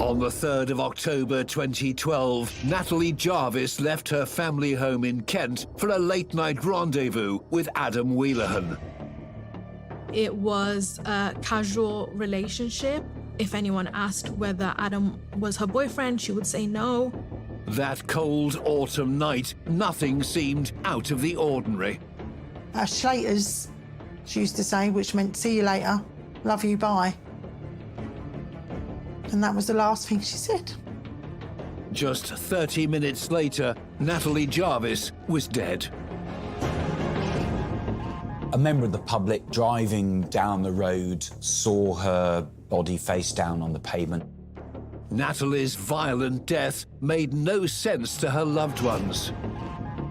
On the 3rd of October 2012, Natalie Jarvis left her family home in Kent for a late-night rendezvous with Adam Whelehan. It was a casual relationship. If anyone asked whether Adam was her boyfriend, she would say no. That cold autumn night, nothing seemed out of the ordinary. Slaters, she used to say, which meant see you later, love you, bye. And that was the last thing she said. Just 30 minutes later, Natalie Jarvis was dead. A member of the public driving down the road saw her body face down on the pavement. Natalie's violent death made no sense to her loved ones.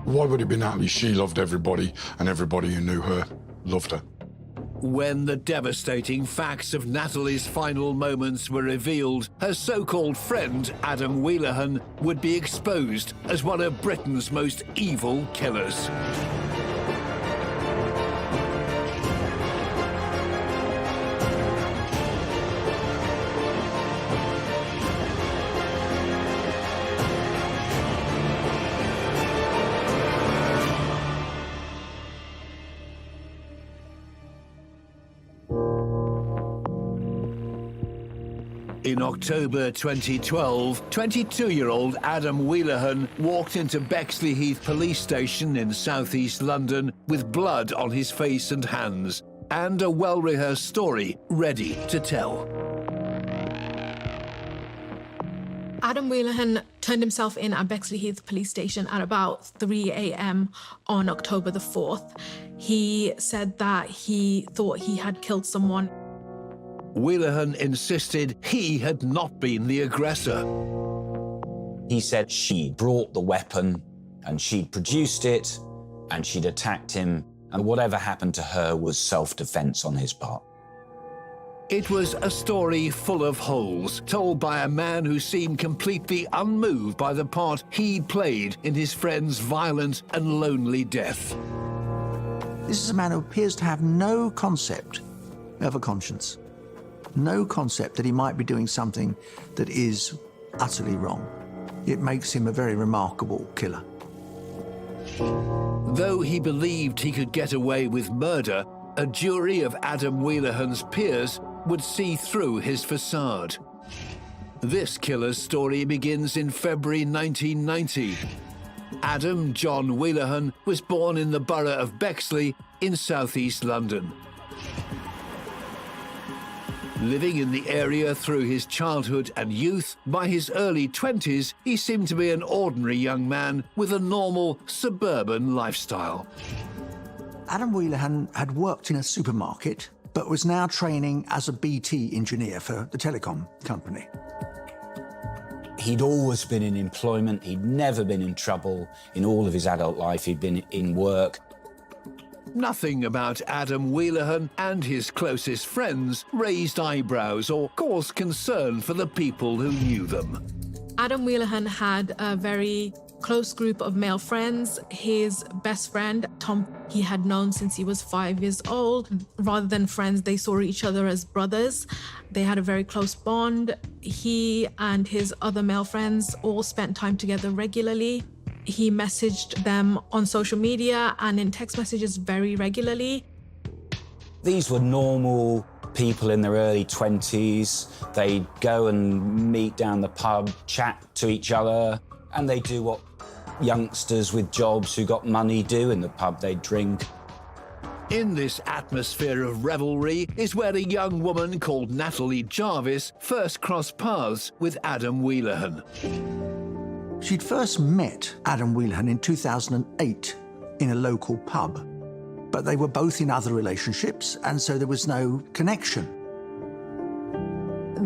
Why would it be Natalie? She loved everybody, and everybody who knew her loved her. When the devastating facts of Natalie's final moments were revealed, her so-called friend, Adam Whelehan, would be exposed as one of Britain's most evil killers. In October 2012, 22-year-old Adam Whelehan walked into Bexley Heath police station in southeast London with blood on his face and hands, and a well-rehearsed story ready to tell. Adam Whelehan turned himself in at Bexley Heath police station at about 3 a.m. on October the 4th. He said that he thought he had killed someone. Whelehan insisted he had not been the aggressor. He said she brought the weapon and she'd produced it and she'd attacked him, and whatever happened to her was self-defense on his part. It was a story full of holes, told by a man who seemed completely unmoved by the part he'd played in his friend's violent and lonely death. This is a man who appears to have no concept of a conscience. No concept that he might be doing something that is utterly wrong. It makes him a very remarkable killer. Though he believed he could get away with murder, a jury of Adam Whelehan's peers would see through his facade. This killer's story begins in February 1990. Adam John Whelehan was born in the borough of Bexley in southeast London. Living in the area through his childhood and youth, by his early 20s, he seemed to be an ordinary young man with a normal suburban lifestyle. Adam Whelehan had worked in a supermarket, but was now training as a BT engineer for the telecom company. He'd always been in employment. He'd never been in trouble in all of his adult life. He'd been in work. Nothing about Adam Whelehan and his closest friends raised eyebrows or caused concern for the people who knew them. Adam Whelehan had a very close group of male friends. His best friend, Tom, he had known since he was 5 years old. Rather than friends, they saw each other as brothers. They had a very close bond. He and his other male friends all spent time together regularly. He messaged them on social media and in text messages very regularly. These were normal people in their early 20s. They'd go and meet down the pub, chat to each other, and they do what youngsters with jobs who got money do in the pub. They'd drink. In this atmosphere of revelry is where a young woman called Natalie Jarvis first crossed paths with Adam Whelehan. She'd first met Adam Whelehan in 2008 in a local pub, but they were both in other relationships, and so there was no connection.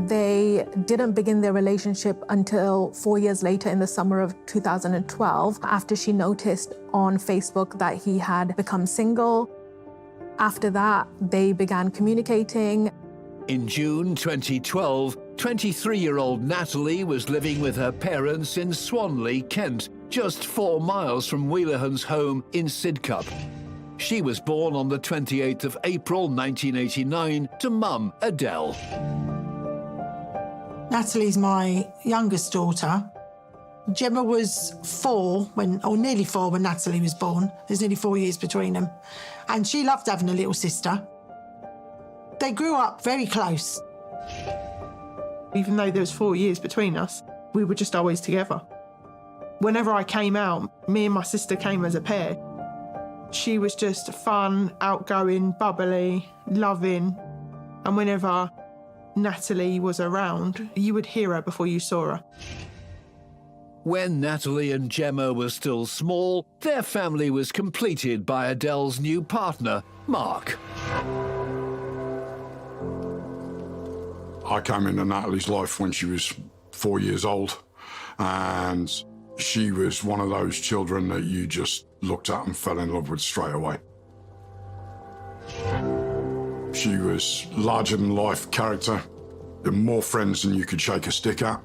They didn't begin their relationship until 4 years later in the summer of 2012, after she noticed on Facebook that he had become single. After that, they began communicating. In June 2012, 23-year-old Natalie was living with her parents in Swanley, Kent, just 4 miles from Whelehan's home in Sidcup. She was born on the 28th of April 1989 to mum Adele. Natalie's my youngest daughter. Gemma was 4 or nearly 4 when Natalie was born. There's nearly 4 years between them. And she loved having a little sister. They grew up very close. Even though there was 4 years between us, we were just always together. Whenever I came out, me and my sister came as a pair. She was just fun, outgoing, bubbly, loving. And whenever Natalie was around, you would hear her before you saw her. When Natalie and Gemma were still small, their family was completed by Adele's new partner, Mark. I came into Natalie's life when she was 4 years old, and she was one of those children that you just looked at and fell in love with straight away. She was larger-than-life character, with more friends than you could shake a stick at.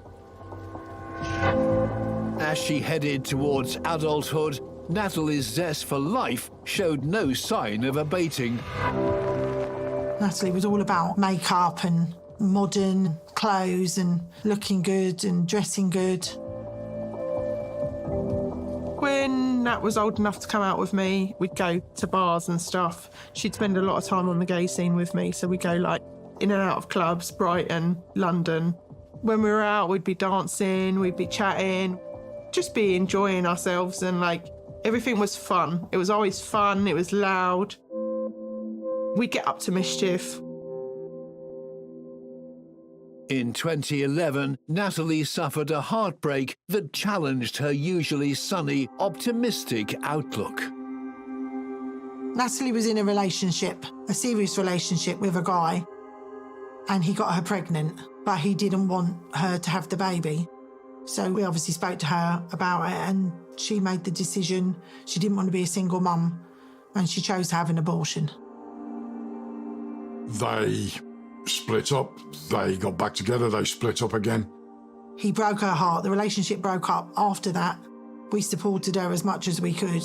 As she headed towards adulthood, Natalie's zest for life showed no sign of abating. Natalie was all about makeup and modern clothes and looking good and dressing good. When Nat was old enough to come out with me, we'd go to bars and stuff. She'd spend a lot of time on the gay scene with me, so we'd go like in and out of clubs, Brighton, London. When we were out, we'd be dancing, we'd be chatting, just be enjoying ourselves, and like everything was fun. It was always fun, it was loud. We'd get up to mischief. In 2011, Natalie suffered a heartbreak that challenged her usually sunny, optimistic outlook. Natalie was in a relationship, a serious relationship with a guy, and he got her pregnant, but he didn't want her to have the baby. So we obviously spoke to her about it, and she made the decision. She didn't want to be a single mum, and she chose to have an abortion. They split up, they got back together, they split up again. He broke her heart. The relationship broke up after that. We supported her as much as we could.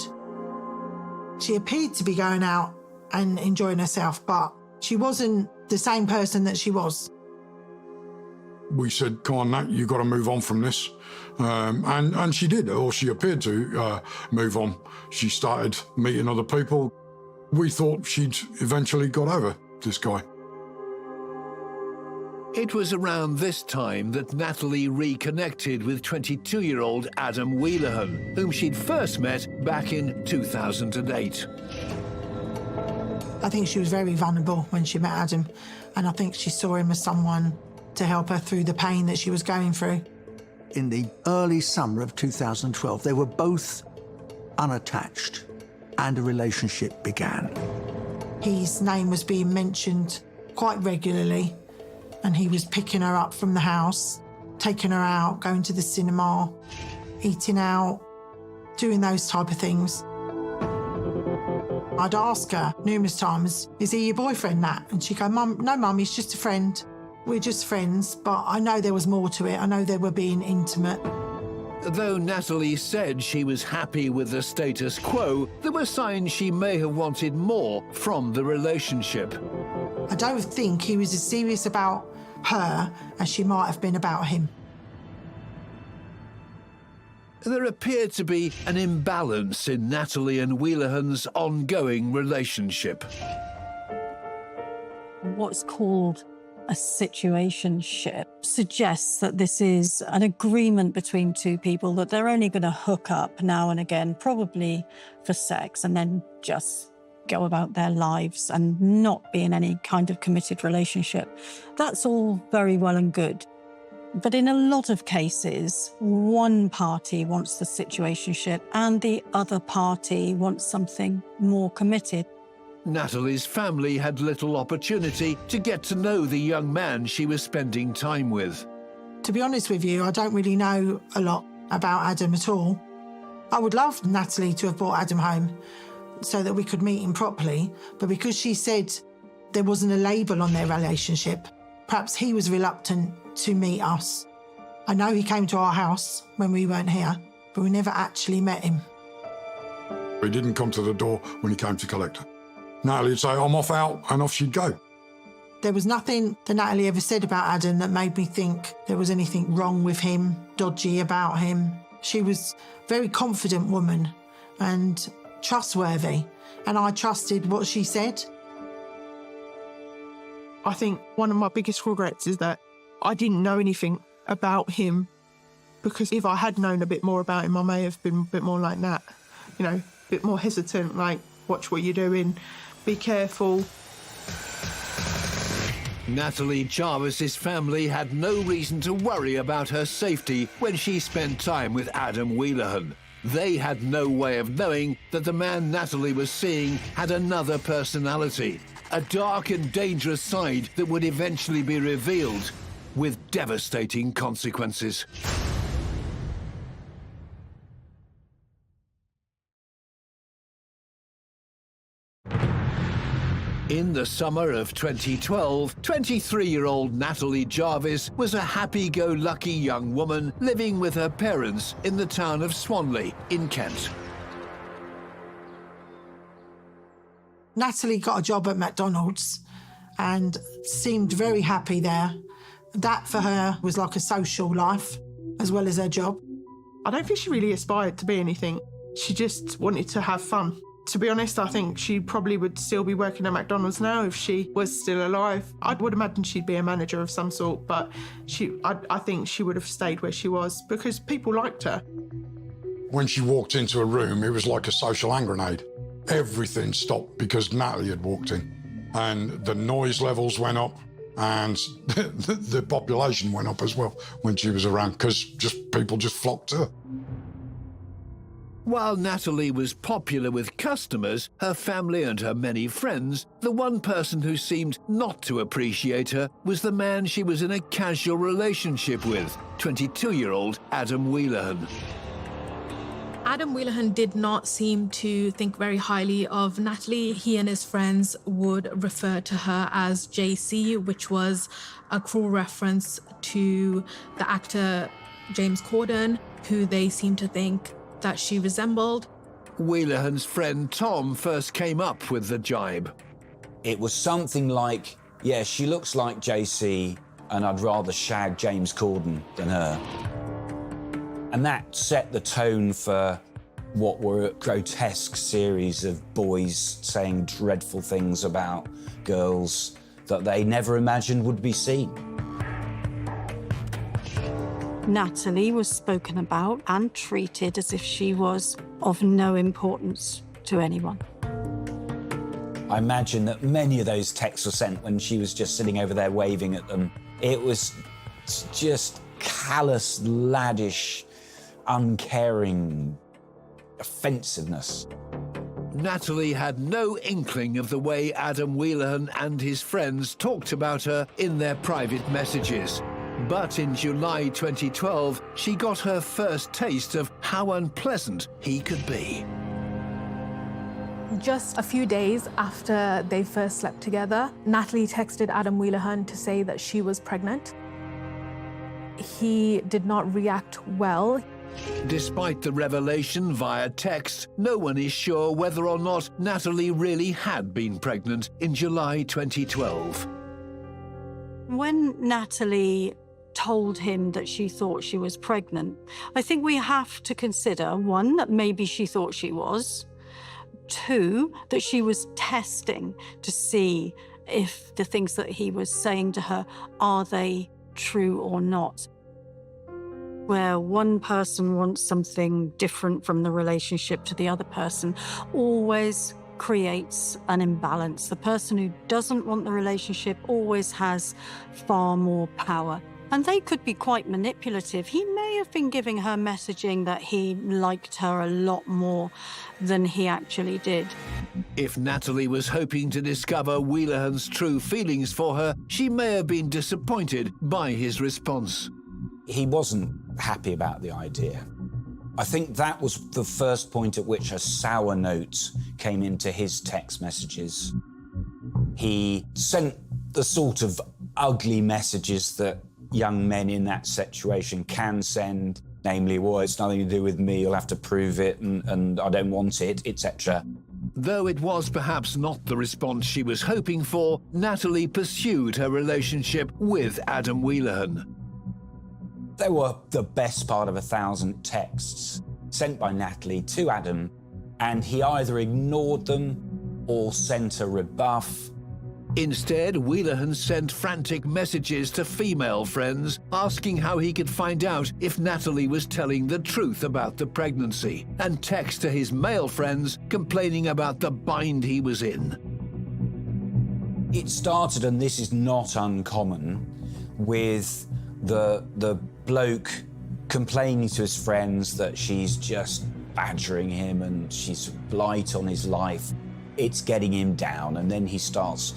She appeared to be going out and enjoying herself, but she wasn't the same person that she was. We said, come on, Nat, you've got to move on from this. And she did, or she appeared to move on. She started meeting other people. We thought she'd eventually got over this guy. It was around this time that Natalie reconnected with 22-year-old Adam Whelehan, whom she'd first met back in 2008. I think she was very vulnerable when she met Adam, and I think she saw him as someone to help her through the pain that she was going through. In the early summer of 2012, they were both unattached, and a relationship began. His name was being mentioned quite regularly, and he was picking her up from the house, taking her out, going to the cinema, eating out, doing those type of things. I'd ask her numerous times, is he your boyfriend, Nat? And she'd go, Mum, no, Mum, he's just a friend. We're just friends, but I know there was more to it. I know they were being intimate. Though Natalie said she was happy with the status quo, there were signs she may have wanted more from the relationship. I don't think he was as serious about her as she might have been about him. There appeared to be an imbalance in Natalie and Whelehan's ongoing relationship. What's called a situationship suggests that this is an agreement between two people that they're only going to hook up now and again, probably for sex, and then just go about their lives and not be in any kind of committed relationship. That's all very well and good. But in a lot of cases, one party wants the situationship and the other party wants something more committed. Natalie's family had little opportunity to get to know the young man she was spending time with. To be honest with you, I don't really know a lot about Adam at all. I would love Natalie to have brought Adam home so that we could meet him properly, but because she said there wasn't a label on their relationship, perhaps he was reluctant to meet us. I know he came to our house when we weren't here, but we never actually met him. He didn't come to the door when he came to collect her. Natalie would say, I'm off out, and off she'd go. There was nothing that Natalie ever said about Adam that made me think there was anything wrong with him, dodgy about him. She was a very confident woman and trustworthy, and I trusted what she said. I think one of my biggest regrets is that I didn't know anything about him, because if I had known a bit more about him, I may have been a bit more like that, you know, a bit more hesitant, like, watch what you're doing, be careful. Natalie Jarvis's family had no reason to worry about her safety when she spent time with Adam Whelehan. They had no way of knowing that the man Natalie was seeing had another personality, a dark and dangerous side that would eventually be revealed with devastating consequences. In the summer of 2012, 23-year-old Natalie Jarvis was a happy-go-lucky young woman living with her parents in the town of Swanley in Kent. Natalie got a job at McDonald's and seemed very happy there. That for her was like a social life as well as her job. I don't think she really aspired to be anything. She just wanted to have fun. To be honest, I think she probably would still be working at McDonald's now if she was still alive. I would imagine she'd be a manager of some sort, but I think she would have stayed where she was because people liked her. When she walked into a room, it was like a social hand grenade. Everything stopped because Natalie had walked in, and the noise levels went up, and the population went up as well when she was around because people just flocked to her. While Natalie was popular with customers, her family and her many friends, the one person who seemed not to appreciate her was the man she was in a casual relationship with, 22-year-old Adam Whelehan. Adam Whelehan did not seem to think very highly of Natalie. He and his friends would refer to her as JC, which was a cruel reference to the actor James Corden, who they seemed to think that she resembled. Whelehan's friend Tom first came up with the jibe. It was something like, yeah, she looks like JC and I'd rather shag James Corden than her. And that set the tone for what were a grotesque series of boys saying dreadful things about girls that they never imagined would be seen. Natalie was spoken about and treated as if she was of no importance to anyone. I imagine that many of those texts were sent when she was just sitting over there waving at them. It was just callous, laddish, uncaring offensiveness. Natalie had no inkling of the way Adam Whelehan and his friends talked about her in their private messages. But in July 2012, she got her first taste of how unpleasant he could be. Just a few days after they first slept together, Natalie texted Adam Whelehan to say that she was pregnant. He did not react well. Despite the revelation via text, no one is sure whether or not Natalie really had been pregnant in July 2012. When Natalie told him that she thought she was pregnant, I think we have to consider, one, that maybe she thought she was, two, that she was testing to see if the things that he was saying to her, are they true or not. Where one person wants something different from the relationship to the other person always creates an imbalance. The person who doesn't want the relationship always has far more power. And they could be quite manipulative. He may have been giving her messaging that he liked her a lot more than he actually did. If Natalie was hoping to discover Whelehan's true feelings for her, she may have been disappointed by his response. He wasn't happy about the idea. I think that was the first point at which a sour note came into his text messages. He sent the sort of ugly messages that young men in that situation can send, namely, well, it's nothing to do with me, you'll have to prove it, and I don't want it, etc. Though it was perhaps not the response she was hoping for, Natalie pursued her relationship with Adam Whelehan. They were the best part of 1,000 texts sent by Natalie to Adam, and he either ignored them or sent a rebuff. Instead, Whelehan sent frantic messages to female friends asking how he could find out if Natalie was telling the truth about the pregnancy, and texts to his male friends complaining about the bind he was in. It started, and this is not uncommon, with the bloke complaining to his friends that she's just badgering him and she's a blight on his life. It's getting him down, and then he starts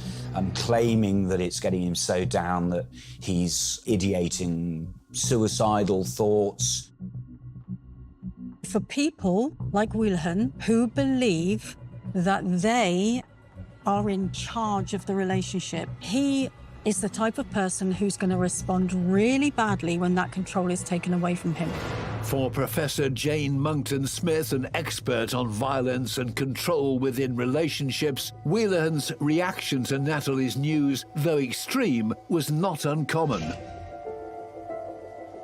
claiming that it's getting him so down that he's ideating suicidal thoughts. For people like Whelehan who believe that they are in charge of the relationship, he is the type of person who's going to respond really badly when that control is taken away from him. For Professor Jane Monckton-Smith, an expert on violence and control within relationships, Whelehan's reaction to Natalie's news, though extreme, was not uncommon.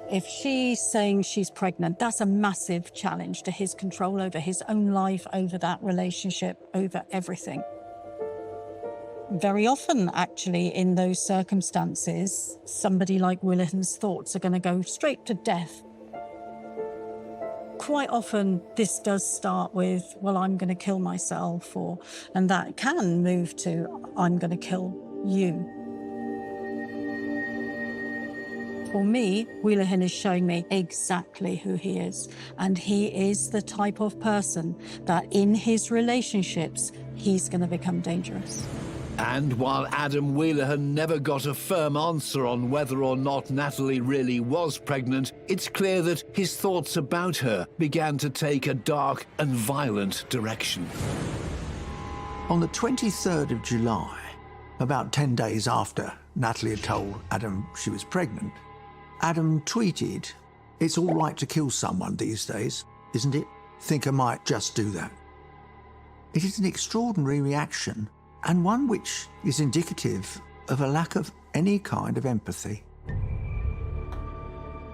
If she's saying she's pregnant, that's a massive challenge to his control over his own life, over that relationship, over everything. Very often, actually, in those circumstances, somebody like Whelehan's thoughts are going to go straight to death. Quite often, this does start with, well, I'm going to kill myself, and that can move to, I'm going to kill you. For me, Whelehan is showing me exactly who he is. And he is the type of person that in his relationships, he's going to become dangerous. And while Adam Whelehan never got a firm answer on whether or not Natalie really was pregnant, it's clear that his thoughts about her began to take a dark and violent direction. On the 23rd of July, about 10 days after Natalie had told Adam she was pregnant, Adam tweeted, "It's all right to kill someone these days, isn't it? Think I might just do that." It is an extraordinary reaction, and one which is indicative of a lack of any kind of empathy.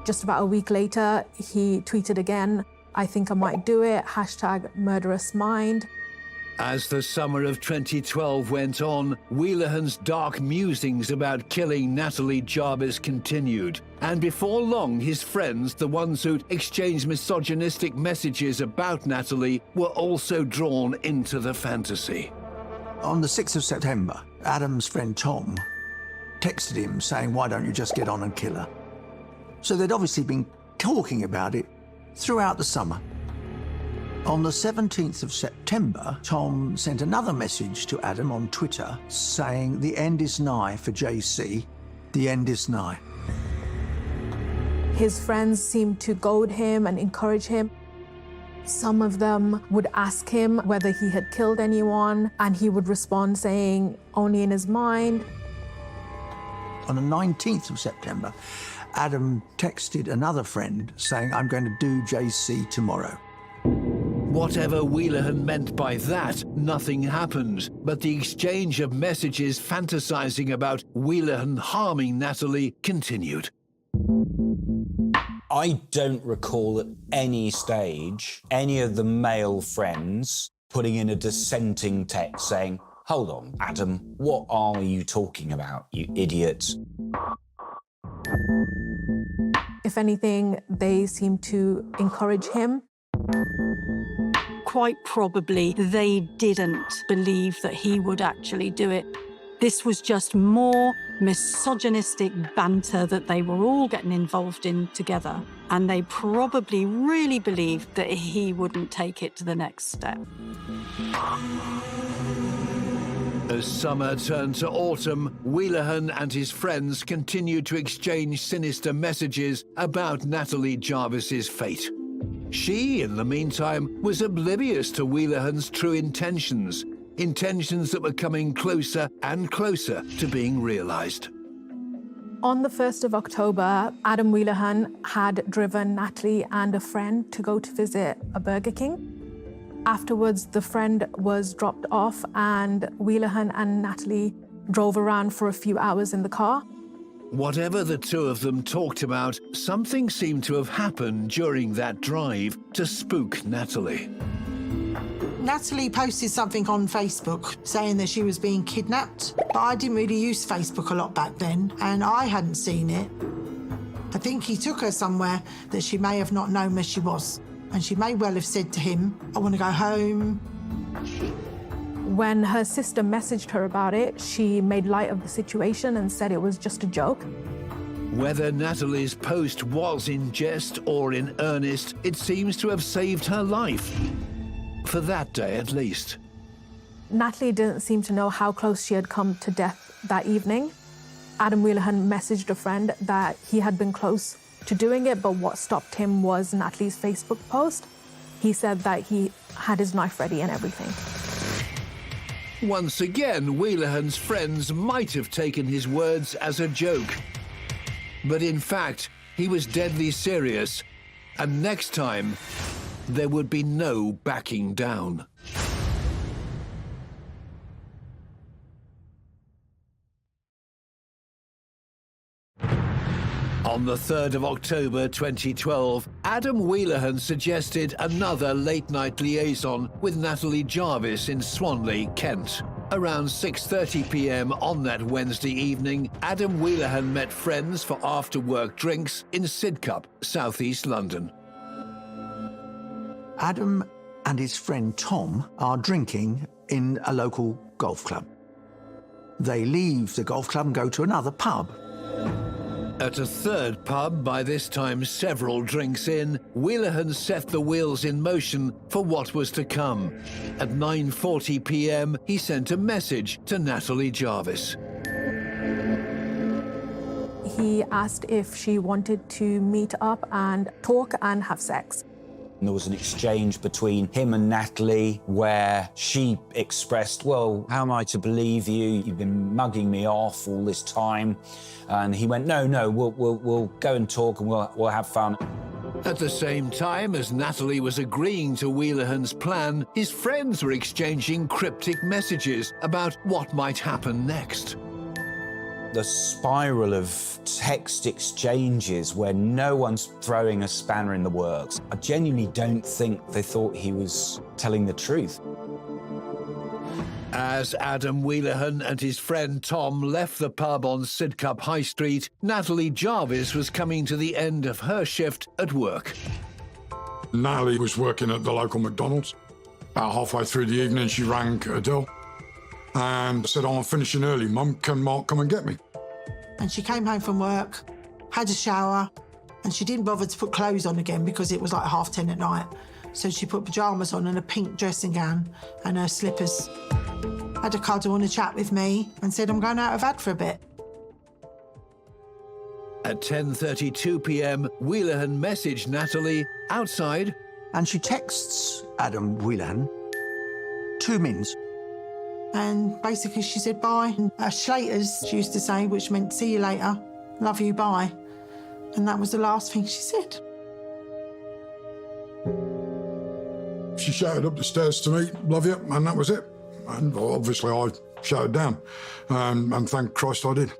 Just about a week later, he tweeted again, "I think I might do it, #murderousmind." As the summer of 2012 went on, Whelehan's dark musings about killing Natalie Jarvis continued. And before long, his friends, the ones who'd exchanged misogynistic messages about Natalie, were also drawn into the fantasy. On the 6th of September, Adam's friend Tom texted him saying, "Why don't you just get on and kill her?" So they'd obviously been talking about it throughout the summer. On the 17th of September, Tom sent another message to Adam on Twitter saying, "The end is nigh for JC, the end is nigh." His friends seemed to goad him and encourage him. Some of them would ask him whether he had killed anyone, and he would respond saying, only in his mind. On the 19th of September, Adam texted another friend saying, "I'm going to do JC tomorrow." Whatever Whelehan meant by that, nothing happened, but the exchange of messages fantasizing about Whelehan harming Natalie continued. I don't recall at any stage any of the male friends putting in a dissenting text saying, "Hold on, Adam, what are you talking about, you idiot?" If anything, they seemed to encourage him. Quite probably they didn't believe that he would actually do it. This was just more misogynistic banter that they were all getting involved in together, and they probably really believed that he wouldn't take it to the next step. As summer turned to autumn, Whelehan and his friends continued to exchange sinister messages about Natalie Jarvis's fate. She, in the meantime, was oblivious to Whelehan's true intentions that were coming closer and closer to being realized. On the 1st of October, Adam Whelehan had driven Natalie and a friend to go to visit a Burger King. Afterwards, the friend was dropped off and Whelehan and Natalie drove around for a few hours in the car. Whatever the two of them talked about, something seemed to have happened during that drive to spook Natalie. Natalie posted something on Facebook saying that she was being kidnapped, but I didn't really use Facebook a lot back then, and I hadn't seen it. I think he took her somewhere that she may have not known where she was, and she may well have said to him, "I want to go home." When her sister messaged her about it, she made light of the situation and said it was just a joke. Whether Natalie's post was in jest or in earnest, it seems to have saved her life. For that day, at least. Natalie didn't seem to know how close she had come to death that evening. Adam Whelehan messaged a friend that he had been close to doing it, but what stopped him was Natalie's Facebook post. He said that he had his knife ready and everything. Once again, Whelehan's friends might have taken his words as a joke. But in fact, he was deadly serious, and next time, there would be no backing down. On the 3rd of October 2012, Adam Whelehan suggested another late-night liaison with Natalie Jarvis in Swanley, Kent. Around 6:30 p.m. on that Wednesday evening, Adam Whelehan met friends for after-work drinks in Sidcup, southeast London. Adam and his friend Tom are drinking in a local golf club. They leave the golf club and go to another pub. At a third pub, by this time several drinks in, Whelehan set the wheels in motion for what was to come. At 9:40 p.m, he sent a message to Natalie Jarvis. He asked if she wanted to meet up and talk and have sex. There was an exchange between him and Natalie where she expressed, well, how am I to believe you? You've been mugging me off all this time. And he went, no, we'll go and talk and we'll have fun. At the same time as Natalie was agreeing to Whelehan's plan, his friends were exchanging cryptic messages about what might happen next. The spiral of text exchanges where no one's throwing a spanner in the works. I genuinely don't think they thought he was telling the truth. As Adam Whelehan and his friend Tom left the pub on Sidcup High Street, Natalie Jarvis was coming to the end of her shift at work. Natalie was working at the local McDonald's. About halfway through the evening, she rang Adele and said, "I'm finishing early, Mum. Can Mark come and get me?" And she came home from work, had a shower, and she didn't bother to put clothes on again because it was like 10:30 at night. So she put pyjamas on and a pink dressing gown and her slippers. Had a cuddle and a chat with me and said, "I'm going out of ad for a bit." At 10:32 p.m, Whelehan messaged Natalie outside. And she texts Adam Whelehan 2 minutes. And basically she said bye. Slaters, she used to say, which meant see you later, love you, bye. And that was the last thing she said. She shouted up the stairs to me, "Love you," and that was it. And obviously I shouted down, and thank Christ I did.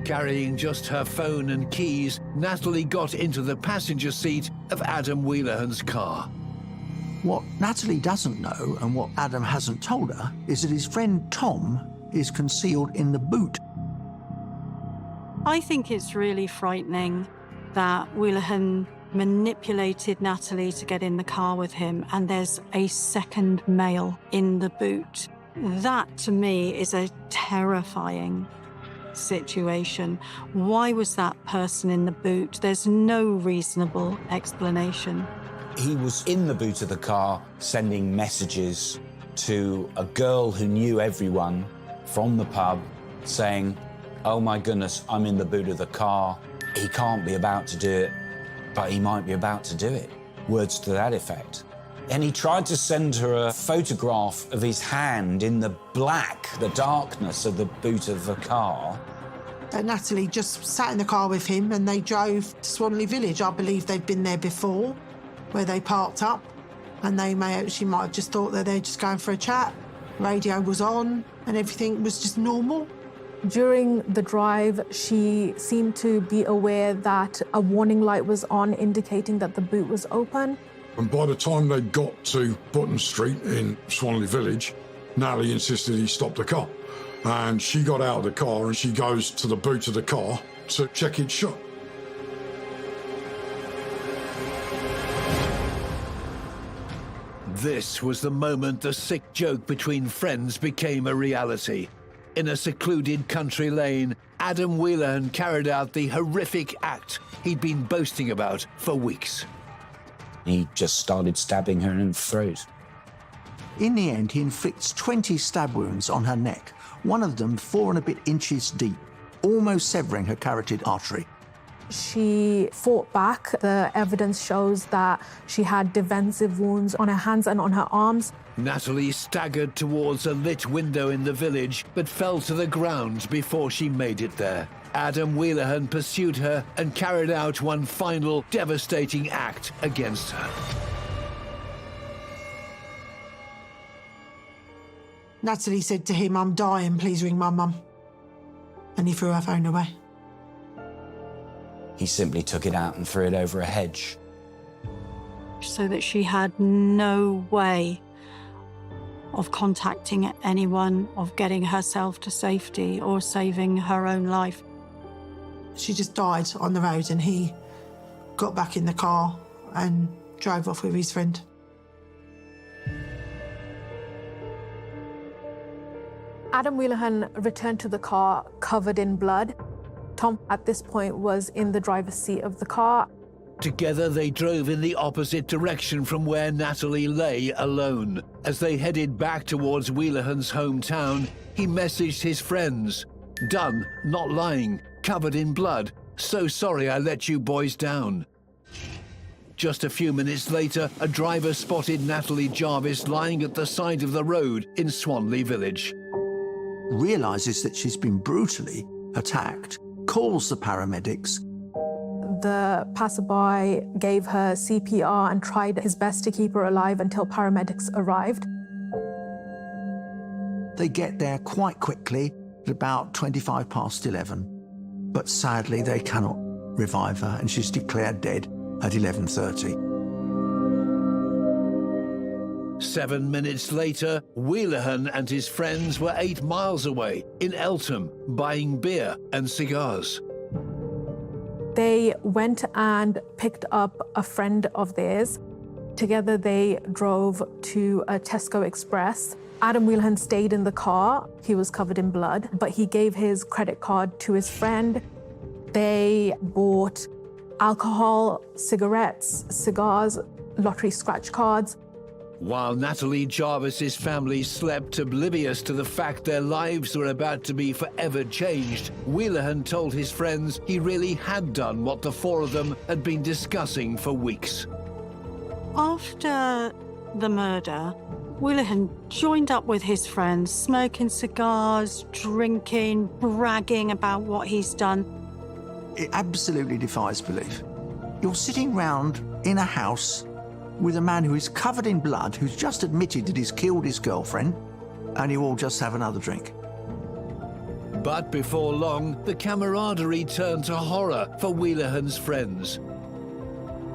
Carrying just her phone and keys, Natalie got into the passenger seat of Adam Whelehan's car. What Natalie doesn't know, and what Adam hasn't told her, is that his friend Tom is concealed in the boot. I think it's really frightening that Whelehan manipulated Natalie to get in the car with him, and there's a second male in the boot. That, to me, is a terrifying situation. Why was that person in the boot? There's no reasonable explanation. He was in the boot of the car sending messages to a girl who knew everyone from the pub saying, "Oh my goodness, I'm in the boot of the car. He can't be about to do it, but he might be about to do it." Words to that effect. And he tried to send her a photograph of his hand in the black, the darkness of the boot of the car. Natalie just sat in the car with him and they drove to Swanley Village. I believe they've been there before, where they parked up, and she might have just thought that they're just going for a chat. Radio was on and everything was just normal. During the drive, she seemed to be aware that a warning light was on, indicating that the boot was open. And by the time they got to Button Street in Swanley Village, Natalie insisted he stop the car. And she got out of the car and she goes to the boot of the car to check it shut. This was the moment the sick joke between friends became a reality. In a secluded country lane, Adam Whelehan carried out the horrific act he'd been boasting about for weeks. He just started stabbing her in the throat. In the end, he inflicts 20 stab wounds on her neck, one of them 4 and a bit inches deep, almost severing her carotid artery. She fought back. The evidence shows that she had defensive wounds on her hands and on her arms. Natalie staggered towards a lit window in the village, but fell to the ground before she made it there. Adam Whelehan pursued her and carried out one final devastating act against her. Natalie said to him, "I'm dying, please ring my mum." And he threw her phone away. He simply took it out and threw it over a hedge. So that she had no way of contacting anyone, of getting herself to safety or saving her own life. She just died on the road and he got back in the car and drove off with his friend. Adam Whelehan returned to the car covered in blood. Tom, at this point, was in the driver's seat of the car. Together, they drove in the opposite direction from where Natalie lay alone. As they headed back towards Whelehan's hometown, he messaged his friends. "Done, not lying, covered in blood. So sorry I let you boys down." Just a few minutes later, a driver spotted Natalie Jarvis lying at the side of the road in Swanley Village. Realises that she's been brutally attacked, calls the paramedics. The passerby gave her CPR and tried his best to keep her alive until paramedics arrived. They get there quite quickly at about 25 past 11. But sadly, they cannot revive her and she's declared dead at 11:30. 7 minutes later, Whelehan and his friends were 8 miles away in Eltham, buying beer and cigars. They went and picked up a friend of theirs. Together, they drove to a Tesco Express. Adam Whelehan stayed in the car. He was covered in blood, but he gave his credit card to his friend. They bought alcohol, cigarettes, cigars, lottery scratch cards. While Natalie Jarvis's family slept oblivious to the fact their lives were about to be forever changed, Whelehan told his friends he really had done what the 4 of them had been discussing for weeks. After the murder, Whelehan joined up with his friends, smoking cigars, drinking, bragging about what he's done. It absolutely defies belief. You're sitting round in a house with a man who is covered in blood, who's just admitted that he's killed his girlfriend, and you all just have another drink. But before long, the camaraderie turned to horror for Whelehan's friends.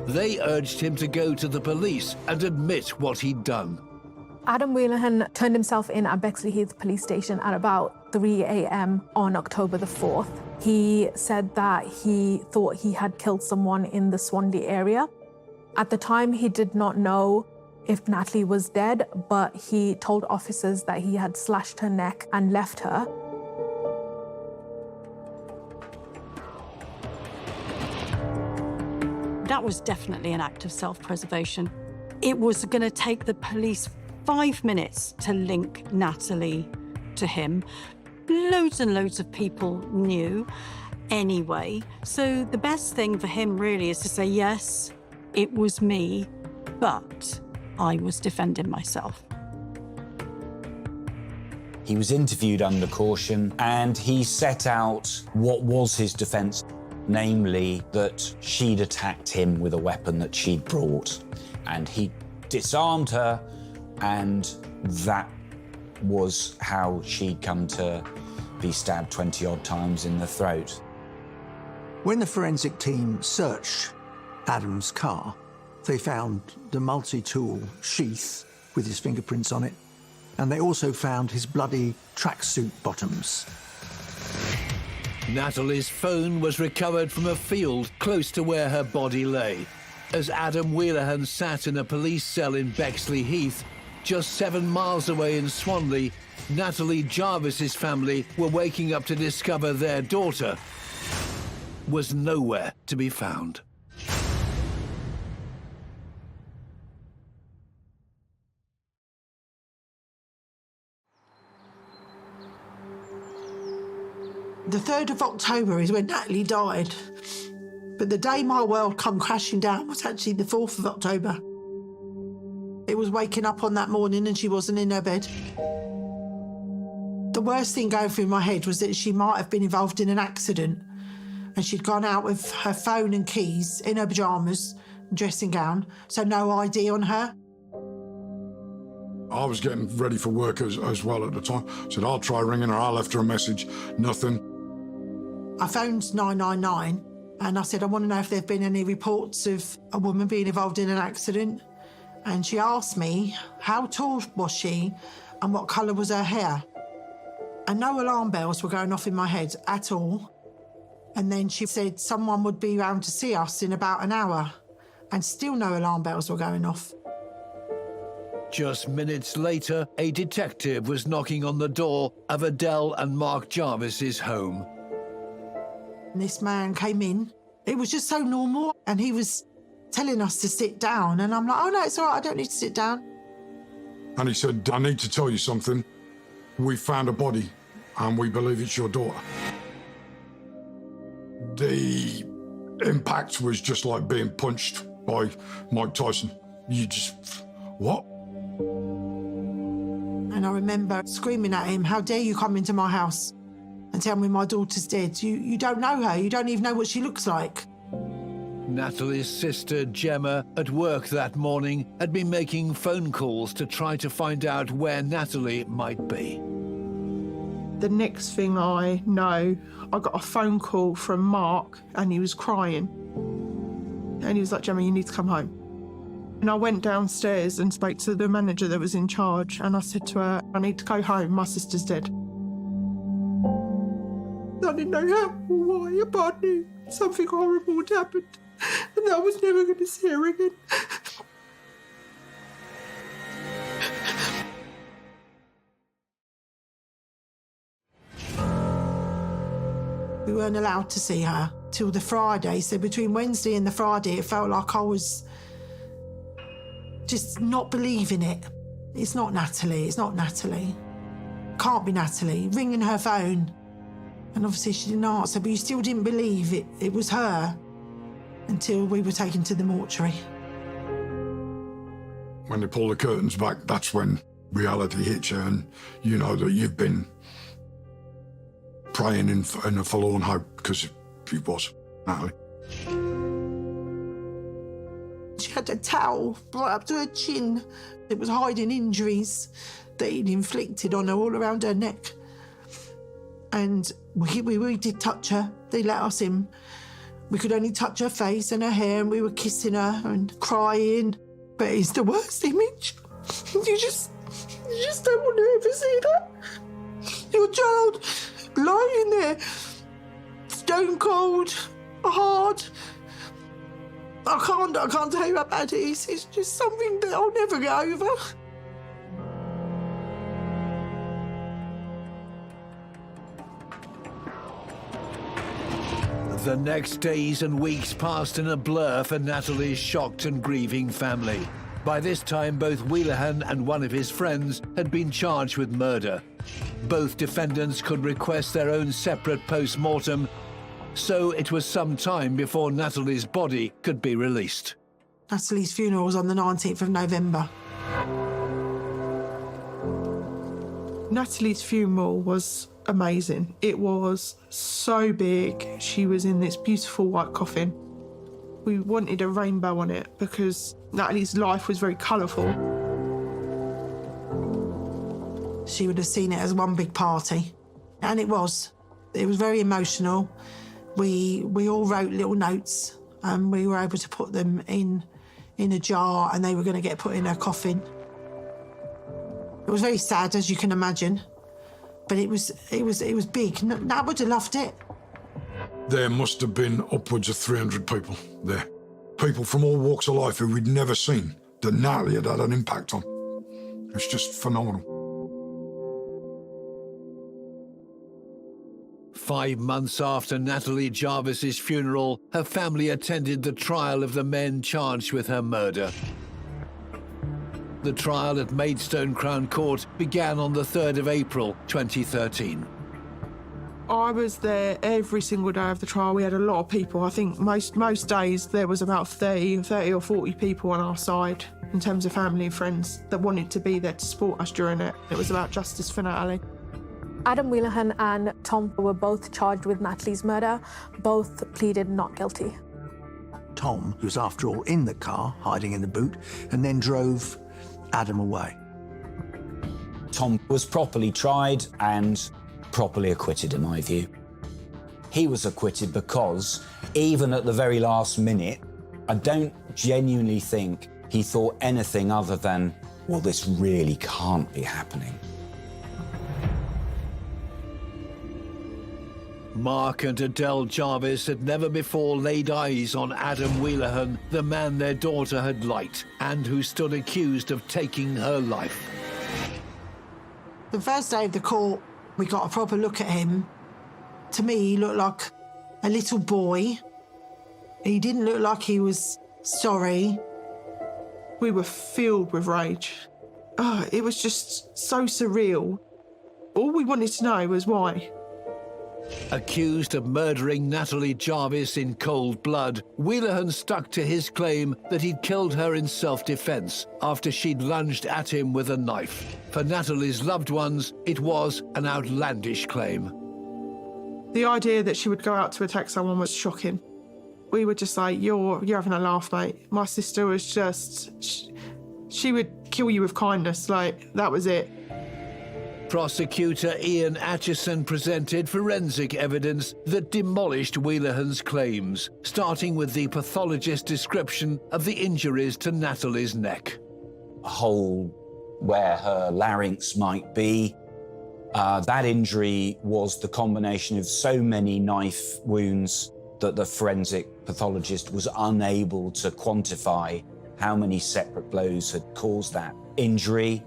They urged him to go to the police and admit what he'd done. Adam Whelehan turned himself in at Bexley Heath police station at about 3 a.m. on October the 4th. He said that he thought he had killed someone in the Swanley area. At the time, he did not know if Natalie was dead, but he told officers that he had slashed her neck and left her. That was definitely an act of self-preservation. It was going to take the police 5 minutes to link Natalie to him. Loads and loads of people knew anyway. So the best thing for him really is to say, yes, it was me, but I was defending myself. He was interviewed under caution and he set out what was his defence, namely that she'd attacked him with a weapon that she'd brought. And he disarmed her, and that was how she'd come to be stabbed 20-odd times in the throat. When the forensic team searched Adam's car, they found the multi-tool sheath with his fingerprints on it, and they also found his bloody tracksuit bottoms. Natalie's phone was recovered from a field close to where her body lay. As Adam Whelehan sat in a police cell in Bexley Heath, just 7 miles away in Swanley, Natalie Jarvis's family were waking up to discover their daughter was nowhere to be found. The 3rd of October is when Natalie died. But the day my world come crashing down was actually the 4th of October. It was waking up on that morning and she wasn't in her bed. The worst thing going through my head was that she might have been involved in an accident and she'd gone out with her phone and keys in her pyjamas, dressing gown, so no ID on her. I was getting ready for work as well at the time. Said, I'll try ringing her. I left her a message, nothing. I phoned 999 and I said, I want to know if there have been any reports of a woman being involved in an accident. And she asked me how tall was she and what colour was her hair. And no alarm bells were going off in my head at all. And then she said someone would be around to see us in about an hour. And still no alarm bells were going off. Just minutes later, a detective was knocking on the door of Adele and Mark Jarvis's home. And this man came in. It was just so normal. And he was telling us to sit down. And I'm like, oh, no, it's all right. I don't need to sit down. And he said, I need to tell you something. We found a body and we believe it's your daughter. The impact was just like being punched by Mike Tyson. You just, what? And I remember screaming at him, how dare you come into my house and tell me my daughter's dead? You don't know her. You don't even know what she looks like. Natalie's sister, Gemma, at work that morning, had been making phone calls to try to find out where Natalie might be. The next thing I know, I got a phone call from Mark and he was crying. And he was like, Gemma, you need to come home. And I went downstairs and spoke to the manager that was in charge. And I said to her, I need to go home. My sister's dead. I didn't know how or why, but I knew something horrible had happened. And I was never going to see her again. We weren't allowed to see her till the Friday. So between Wednesday and the Friday, it felt like I was just not believing it. It's not Natalie. It's not Natalie. Can't be Natalie. Ringing her phone. And obviously she didn't answer, but you still didn't believe it was her until we were taken to the mortuary. When they pull the curtains back, that's when reality hits you and you know that you've been praying in a forlorn hope, because it was Natalie. She had a towel right up to her chin. It was hiding injuries that he'd inflicted on her all around her neck. And we did touch her. They let us in. We could only touch her face and her hair, and we were kissing her and crying. But it's the worst image. You just don't want to ever see that. Your child lying there, stone cold, hard. I can't tell you how bad it is. It's just something that I'll never get over. The next days and weeks passed in a blur for Natalie's shocked and grieving family. By this time, both Whelehan and one of his friends had been charged with murder. Both defendants could request their own separate post-mortem, so it was some time before Natalie's body could be released. Natalie's funeral was on the 19th of November. Natalie's funeral was amazing. It was so big. She was in this beautiful white coffin. We wanted a rainbow on it because Natalie's life was very colourful. She would have seen it as one big party, and it was. It was very emotional. We all wrote little notes, and we were able to put them in a jar, and they were going to get put in a coffin. It was very sad, as you can imagine, but it was big. Nat would have loved it. There must have been upwards of 300 people there. People from all walks of life who we'd never seen that Natalie had an impact on. It's just phenomenal. 5 months after Natalie Jarvis's funeral, her family attended the trial of the men charged with her murder. The trial at Maidstone Crown Court began on the 3rd of April 2013. I was there every single day of the trial. We had a lot of people. I think most days there was about 30 or 40 people on our side in terms of family and friends that wanted to be there to support us during it. It was about justice for Natalie. Adam Whelehan and Tom were both charged with Natalie's murder. Both pleaded not guilty. Tom was, after all, in the car, hiding in the boot, and then drove Adam away. Tom was properly tried and properly acquitted, in my view. He was acquitted because, even at the very last minute, I don't genuinely think he thought anything other than, well, this really can't be happening. Mark and Adele Jarvis had never before laid eyes on Adam Whelehan, the man their daughter had liked and who stood accused of taking her life. The first day of the court, we got a proper look at him. To me, he looked like a little boy. He didn't look like he was sorry. We were filled with rage. Oh, it was just so surreal. All we wanted to know was why. Accused of murdering Natalie Jarvis in cold blood, Whelehan stuck to his claim that he'd killed her in self-defence after she'd lunged at him with a knife. For Natalie's loved ones, it was an outlandish claim. The idea that she would go out to attack someone was shocking. We were just like, you're having a laugh, mate. My sister was just... She would kill you with kindness, like, that was it. Prosecutor Ian Atchison presented forensic evidence that demolished Whelehan's claims, starting with the pathologist's description of the injuries to Natalie's neck. A hole where her larynx might be. That injury was the combination of so many knife wounds that the forensic pathologist was unable to quantify how many separate blows had caused that injury.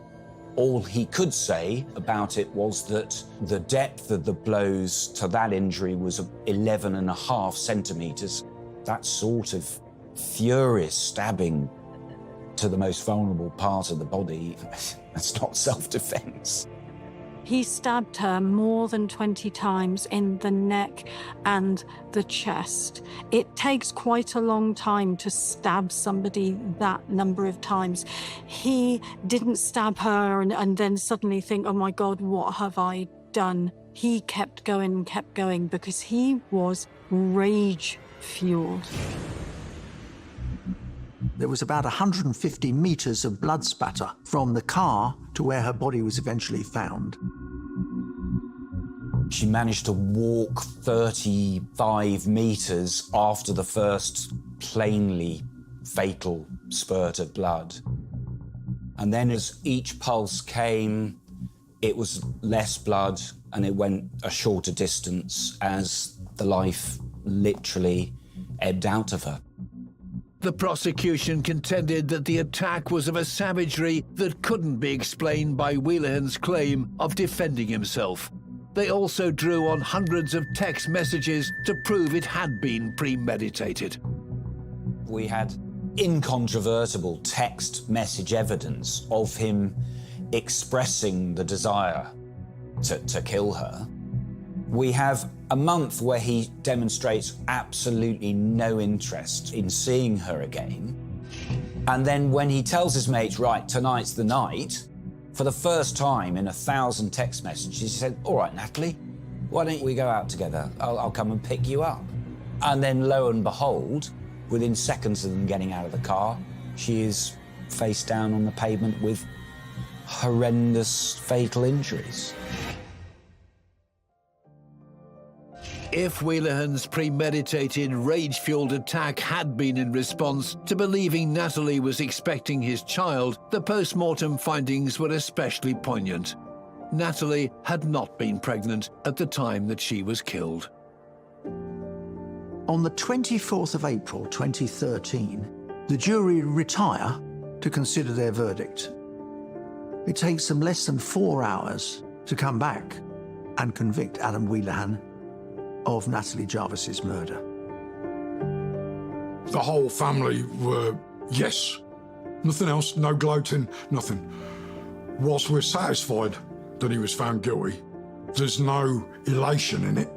All he could say about it was that the depth of the blows to that injury was 11.5 centimetres. That sort of furious stabbing to the most vulnerable part of the body, that's not self-defence. He stabbed her more than 20 times in the neck and the chest. It takes quite a long time to stab somebody that number of times. He didn't stab her and then suddenly think, oh my God, what have I done? He kept going because he was rage-fueled. There was about 150 metres of blood spatter from the car to where her body was eventually found. She managed to walk 35 metres after the first plainly fatal spurt of blood. And then as each pulse came, it was less blood and it went a shorter distance as the life literally ebbed out of her. The prosecution contended that the attack was of a savagery that couldn't be explained by Whelehan's claim of defending himself. They also drew on hundreds of text messages to prove it had been premeditated. We had incontrovertible text message evidence of him expressing the desire to kill her. We have a month where he demonstrates absolutely no interest in seeing her again. And then when he tells his mates, right, tonight's the night, For the first time in 1,000 text messages, she said, "All right, Natalie, why don't we go out together? I'll come and pick you up." And then lo and behold, within seconds of them getting out of the car, she is face down on the pavement with horrendous fatal injuries. If Whelehan's premeditated, rage-fueled attack had been in response to believing Natalie was expecting his child, the post-mortem findings were especially poignant. Natalie had not been pregnant at the time that she was killed. On the 24th of April 2013, the jury retire to consider their verdict. It takes them less than 4 hours to come back and convict Adam Whelehan of Natalie Jarvis's murder. The whole family were, yes. Nothing else, no gloating, nothing. Whilst we're satisfied that he was found guilty, there's no elation in it.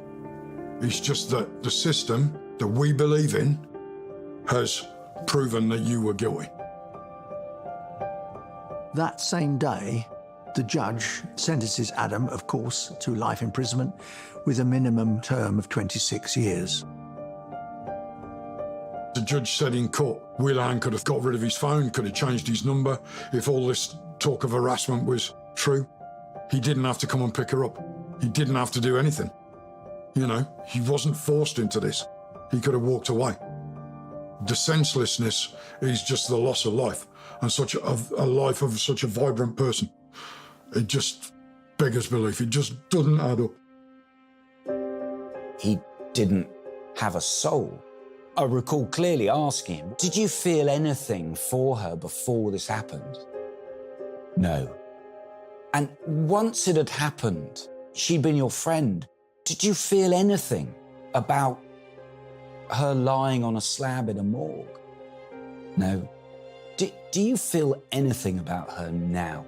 It's just that the system that we believe in has proven that you were guilty. That same day, the judge sentences Adam, of course, to life imprisonment with a minimum term of 26 years. The judge said in court, Whelehan could have got rid of his phone, could have changed his number if all this talk of harassment was true. He didn't have to come and pick her up. He didn't have to do anything. You know, he wasn't forced into this. He could have walked away. The senselessness is just the loss of life, and such a life of such a vibrant person. It just beggars belief. It just doesn't add up. He didn't have a soul. I recall clearly asking him, "Did you feel anything for her before this happened?" No. "And once it had happened, she'd been your friend, did you feel anything about her lying on a slab in a morgue?" No. Do you feel anything about her now?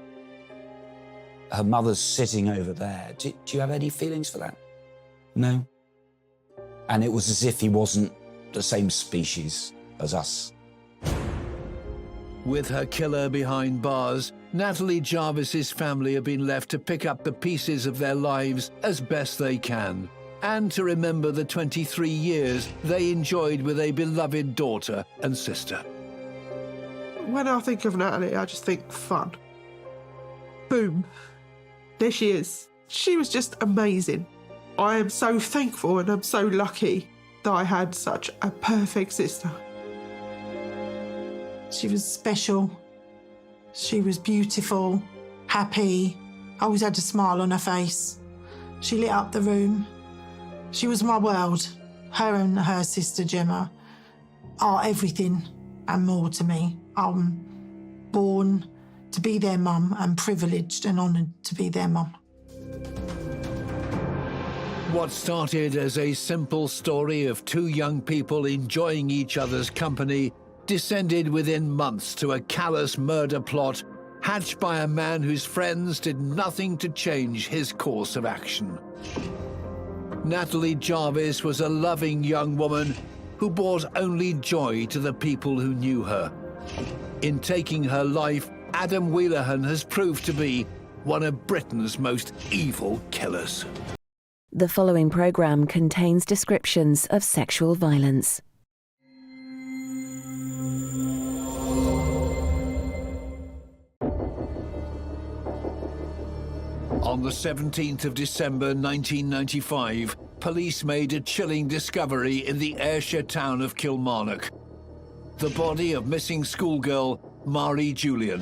Her mother's sitting over there. Do you have any feelings for that? No. And it was as if he wasn't the same species as us. With her killer behind bars, Natalie Jarvis's family have been left to pick up the pieces of their lives as best they can, and to remember the 23 years they enjoyed with a beloved daughter and sister. When I think of Natalie, I just think fun. Boom. There she is. She was just amazing. I am so thankful and I'm so lucky that I had such a perfect sister. She was special. She was beautiful, happy, always had a smile on her face. She lit up the room. She was my world. Her and her sister Gemma are everything and more to me. I'm born to be their mum and privileged and honoured to be their mum. What started as a simple story of two young people enjoying each other's company descended within months to a callous murder plot hatched by a man whose friends did nothing to change his course of action. Natalie Jarvis was a loving young woman who brought only joy to the people who knew her. In taking her life, Adam Whelehan has proved to be one of Britain's most evil killers. The following programme contains descriptions of sexual violence. On the 17th of December 1995, police made a chilling discovery in the Ayrshire town of Kilmarnock. The body of missing schoolgirl Mari Julian.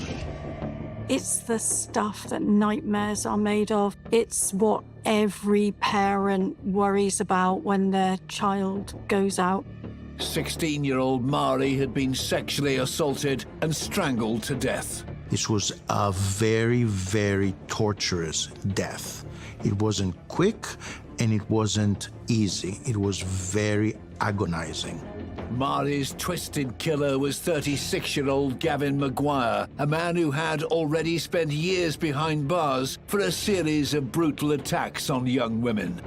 It's the stuff that nightmares are made of. It's what every parent worries about when their child goes out. 16-year-old Mari had been sexually assaulted and strangled to death. This was a very, very torturous death. It wasn't quick and it wasn't easy. It was very agonizing. Mari's twisted killer was 36-year-old Gavin Maguire, a man who had already spent years behind bars for a series of brutal attacks on young women.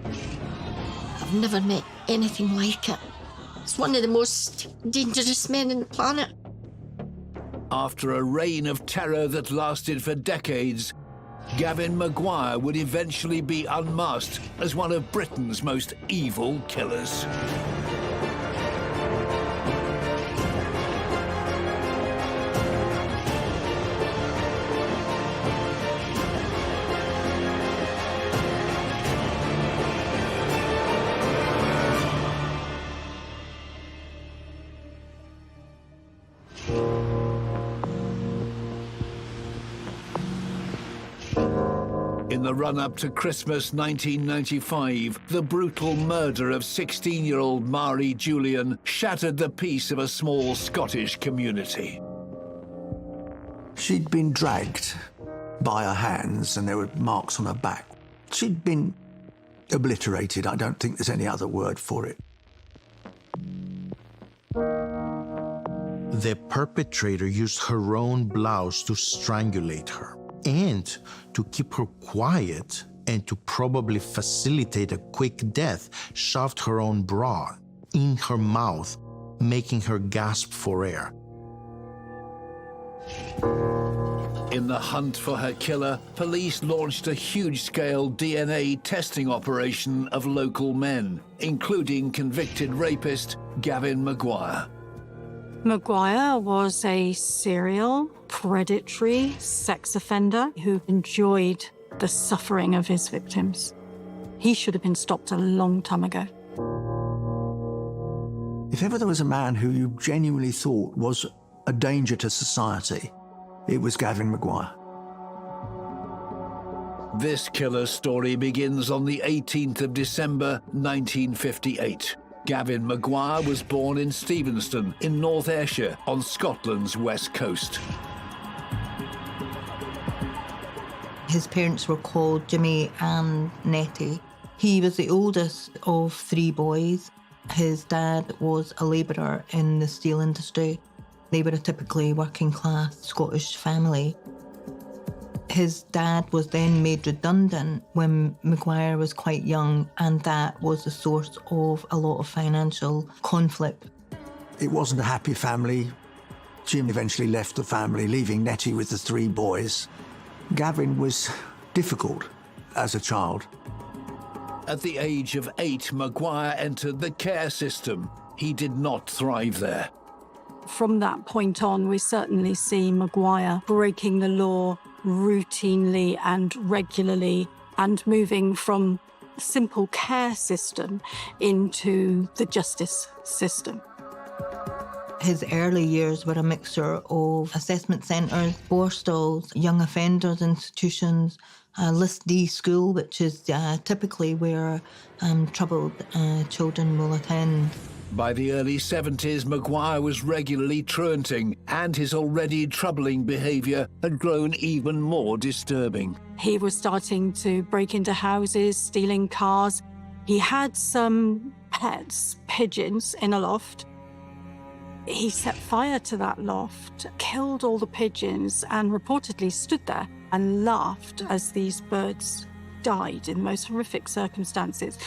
I've never met anything like it. It's one of the most dangerous men on the planet. After a reign of terror that lasted for decades, Gavin Maguire would eventually be unmasked as one of Britain's most evil killers. In the run-up to Christmas 1995, the brutal murder of 16-year-old Mari Julian shattered the peace of a small Scottish community. She'd been dragged by her hands and there were marks on her back. She'd been obliterated. I don't think there's any other word for it. The perpetrator used her own blouse to strangulate her and to keep her quiet and to probably facilitate a quick death, shoved her own bra in her mouth, making her gasp for air. In the hunt for her killer, police launched a huge-scale DNA testing operation of local men, including convicted rapist Gavin Maguire. Maguire was a serial, predatory sex offender who enjoyed the suffering of his victims. He should have been stopped a long time ago. If ever there was a man who you genuinely thought was a danger to society, it was Gavin Maguire. This killer's story begins on the 18th of December 1958. Gavin Maguire was born in Stevenston in North Ayrshire on Scotland's west coast. His parents were called Jimmy and Nettie. He was the oldest of 3 boys. His dad was a labourer in the steel industry. They were a typically working-class Scottish family. His dad was then made redundant when Maguire was quite young, and that was the source of a lot of financial conflict. It wasn't a happy family. Jim eventually left the family, leaving Nettie with the 3 boys. Gavin was difficult as a child. At the age of 8, Maguire entered the care system. He did not thrive there. From that point on, we certainly see Maguire breaking the law routinely and regularly and moving from a simple care system into the justice system. His early years were a mixture of assessment centres, borstalls, young offenders institutions, List D school, which is typically where troubled children will attend. By the early 70s, Maguire was regularly truanting, and his already troubling behaviour had grown even more disturbing. He was starting to break into houses, stealing cars. He had some pets, pigeons, in a loft. He set fire to that loft, killed all the pigeons, and reportedly stood there and laughed as these birds died in the most horrific circumstances.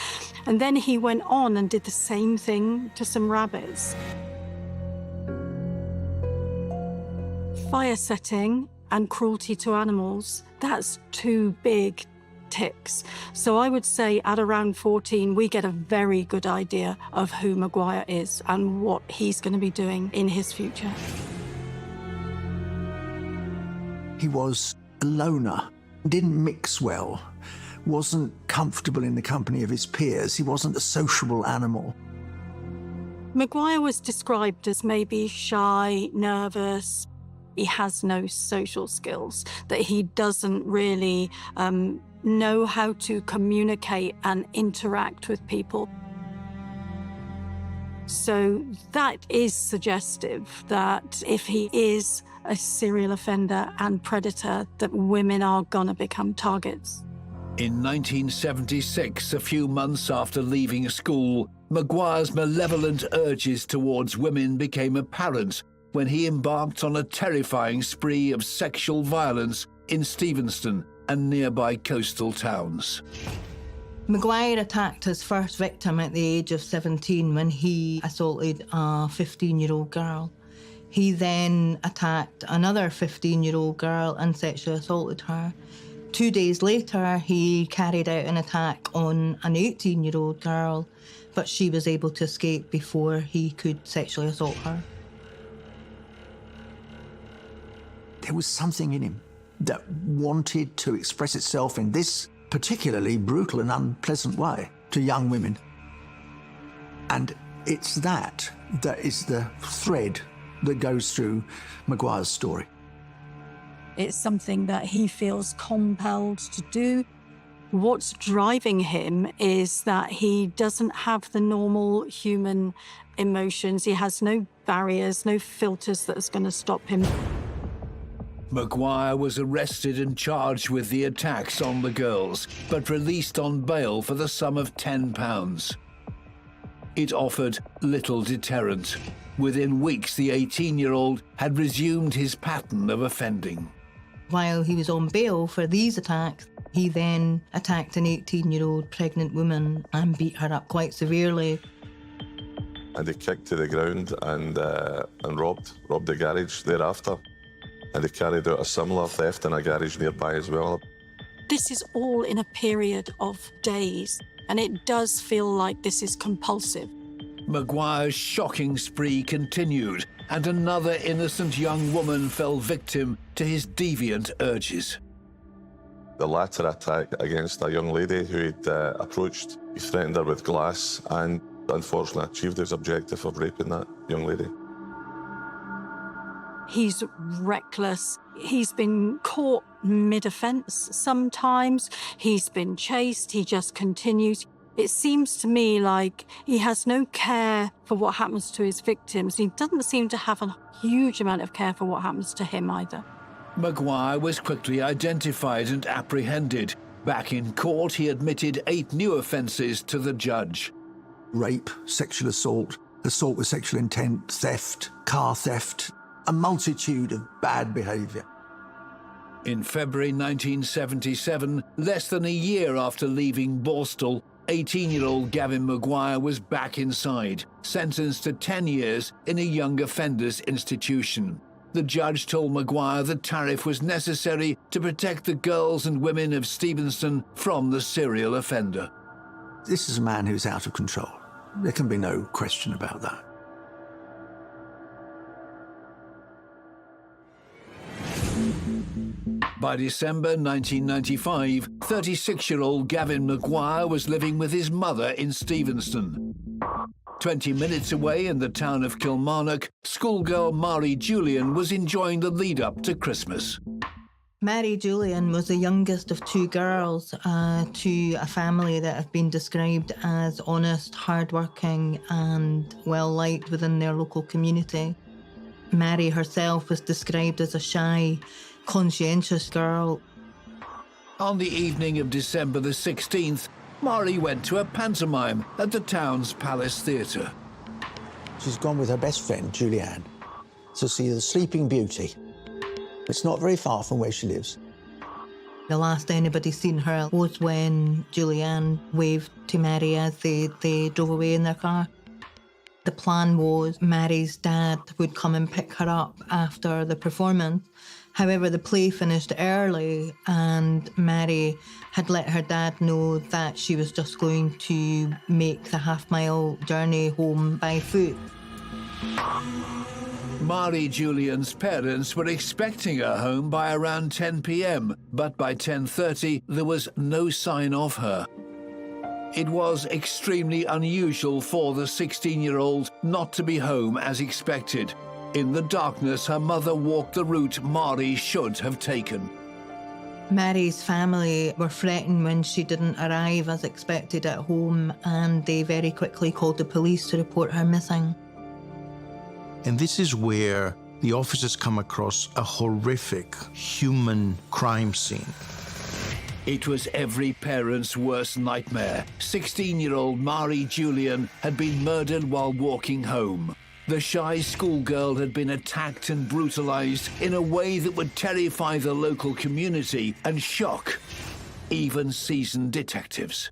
And then he went on and did the same thing to some rabbits. Fire setting and cruelty to animals, that's 2 big ticks. So I would say at around 14, we get a very good idea of who Maguire is and what he's going to be doing in his future. He was a loner, didn't mix well, wasn't comfortable in the company of his peers. He wasn't a sociable animal. Maguire was described as maybe shy, nervous. He has no social skills, that he doesn't really know how to communicate and interact with people. So that is suggestive that if he is a serial offender and predator, that women are gonna become targets. In 1976, a few months after leaving school, Maguire's malevolent urges towards women became apparent when he embarked on a terrifying spree of sexual violence in Stevenston and nearby coastal towns. Maguire attacked his first victim at the age of 17 when he assaulted a 15-year-old girl. He then attacked another 15-year-old girl and sexually assaulted her. 2 days later, he carried out an attack on an 18-year-old girl, but she was able to escape before he could sexually assault her. There was something in him that wanted to express itself in this particularly brutal and unpleasant way to young women. And it's that is the thread that goes through Maguire's story. It's something that he feels compelled to do. What's driving him is that he doesn't have the normal human emotions. He has no barriers, no filters that's going to stop him. Maguire was arrested and charged with the attacks on the girls, but released on bail for the sum of £10. It offered little deterrent. Within weeks, the 18-year-old had resumed his pattern of offending. While he was on bail for these attacks, he then attacked an 18-year-old pregnant woman and beat her up quite severely. And he kicked to the ground and robbed the garage thereafter. And he carried out a similar theft in a garage nearby as well. This is all in a period of days, and it does feel like this is compulsive. Maguire's shocking spree continued, and another innocent young woman fell victim to his deviant urges. The latter attack against a young lady who he'd approached, he threatened her with glass and unfortunately achieved his objective of raping that young lady. He's reckless. He's been caught mid-offence sometimes. He's been chased. He just continues. It seems to me like he has no care for what happens to his victims. He doesn't seem to have a huge amount of care for what happens to him either. Maguire was quickly identified and apprehended. Back in court, he admitted 8 new offences to the judge. Rape, sexual assault, assault with sexual intent, theft, car theft, a multitude of bad behaviour. In February 1977, less than a year after leaving Borstal, 18-year-old Gavin Maguire was back inside, sentenced to 10 years in a young offenders institution. The judge told Maguire the tariff was necessary to protect the girls and women of Stevenston from the serial offender. This is a man who's out of control. There can be no question about that. By December 1995, 36-year-old Gavin Maguire was living with his mother in Stevenston. 20 minutes away in the town of Kilmarnock, schoolgirl Mary Julian was enjoying the lead-up to Christmas. Mary Julian was the youngest of 2 girls to a family that have been described as honest, hardworking and well-liked within their local community. Mary herself was described as a shy, conscientious girl. On the evening of December the 16th, Mary went to a pantomime at the town's Palace Theatre. She's gone with her best friend, Julianne, to see The Sleeping Beauty. It's not very far from where she lives. The last anybody seen her was when Julianne waved to Mary as they drove away in their car. The plan was Mary's dad would come and pick her up after the performance. However, the play finished early and Mary had let her dad know that she was just going to make the half-mile journey home by foot. Mary Julian's parents were expecting her home by around 10 p.m, but by 10:30 there was no sign of her. It was extremely unusual for the 16-year-old not to be home as expected. In the darkness, her mother walked the route Mary should have taken. Mary's family were frightened when she didn't arrive as expected at home, and they very quickly called the police to report her missing. And this is where the officers come across a horrific human crime scene. It was every parent's worst nightmare. 16-year-old Mary Julian had been murdered while walking home. The shy schoolgirl had been attacked and brutalized in a way that would terrify the local community and shock even seasoned detectives.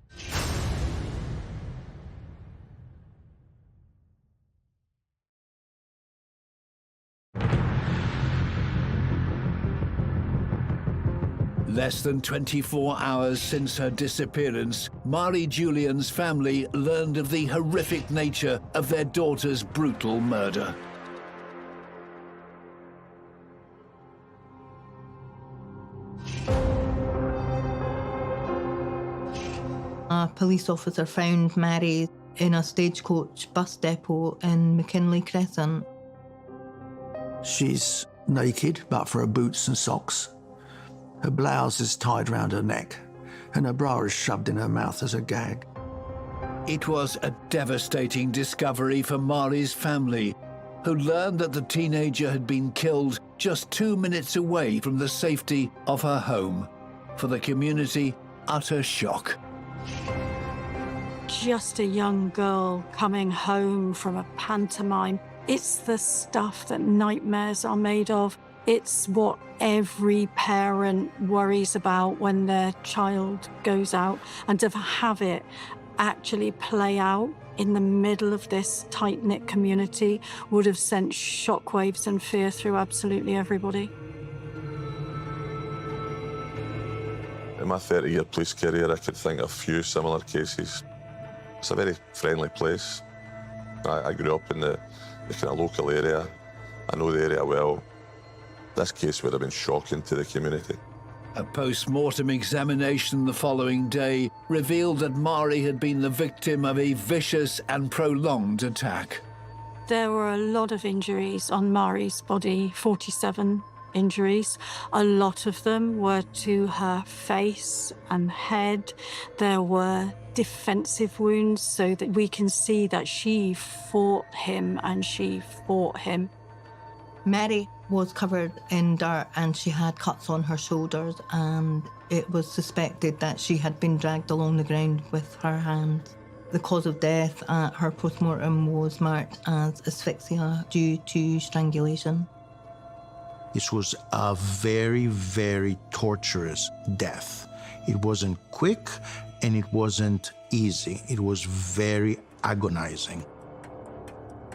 Less than 24 hours since her disappearance, Marie Julian's family learned of the horrific nature of their daughter's brutal murder. A police officer found Mary in a stagecoach bus depot in McKinley Crescent. She's naked, but for her boots and socks. Her blouse is tied round her neck, and her bra is shoved in her mouth as a gag. It was a devastating discovery for Marie's family, who learned that the teenager had been killed just 2 minutes away from the safety of her home. For the community, utter shock. Just a young girl coming home from a pantomime. It's the stuff that nightmares are made of. It's what every parent worries about when their child goes out. And to have it actually play out in the middle of this tight-knit community would have sent shockwaves and fear through absolutely everybody. In my 30-year police career, I could think of a few similar cases. It's a very friendly place. I grew up in the kind of local area. I know the area well. This case would have been shocking to the community. A post-mortem examination the following day revealed that Marie had been the victim of a vicious and prolonged attack. There were a lot of injuries on Marie's body, 47 injuries. A lot of them were to her face and head. There were defensive wounds, so that we can see that she fought him and she fought him. Mary was covered in dirt and she had cuts on her shoulders, and it was suspected that she had been dragged along the ground with her hands. The cause of death at her postmortem was marked as asphyxia due to strangulation. This was a very, very torturous death. It wasn't quick and it wasn't easy. It was very agonizing.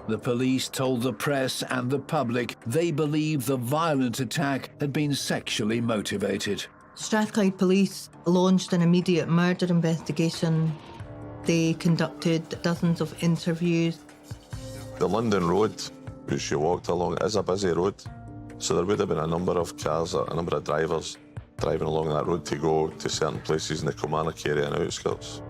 The police told the press and the public they believed the violent attack had been sexually motivated. Strathclyde Police launched an immediate murder investigation. They conducted dozens of interviews. The London Road, which she walked along, is a busy road. So there would have been a number of cars, a number of drivers driving along that road to go to certain places in the Kilmarnock area and outskirts.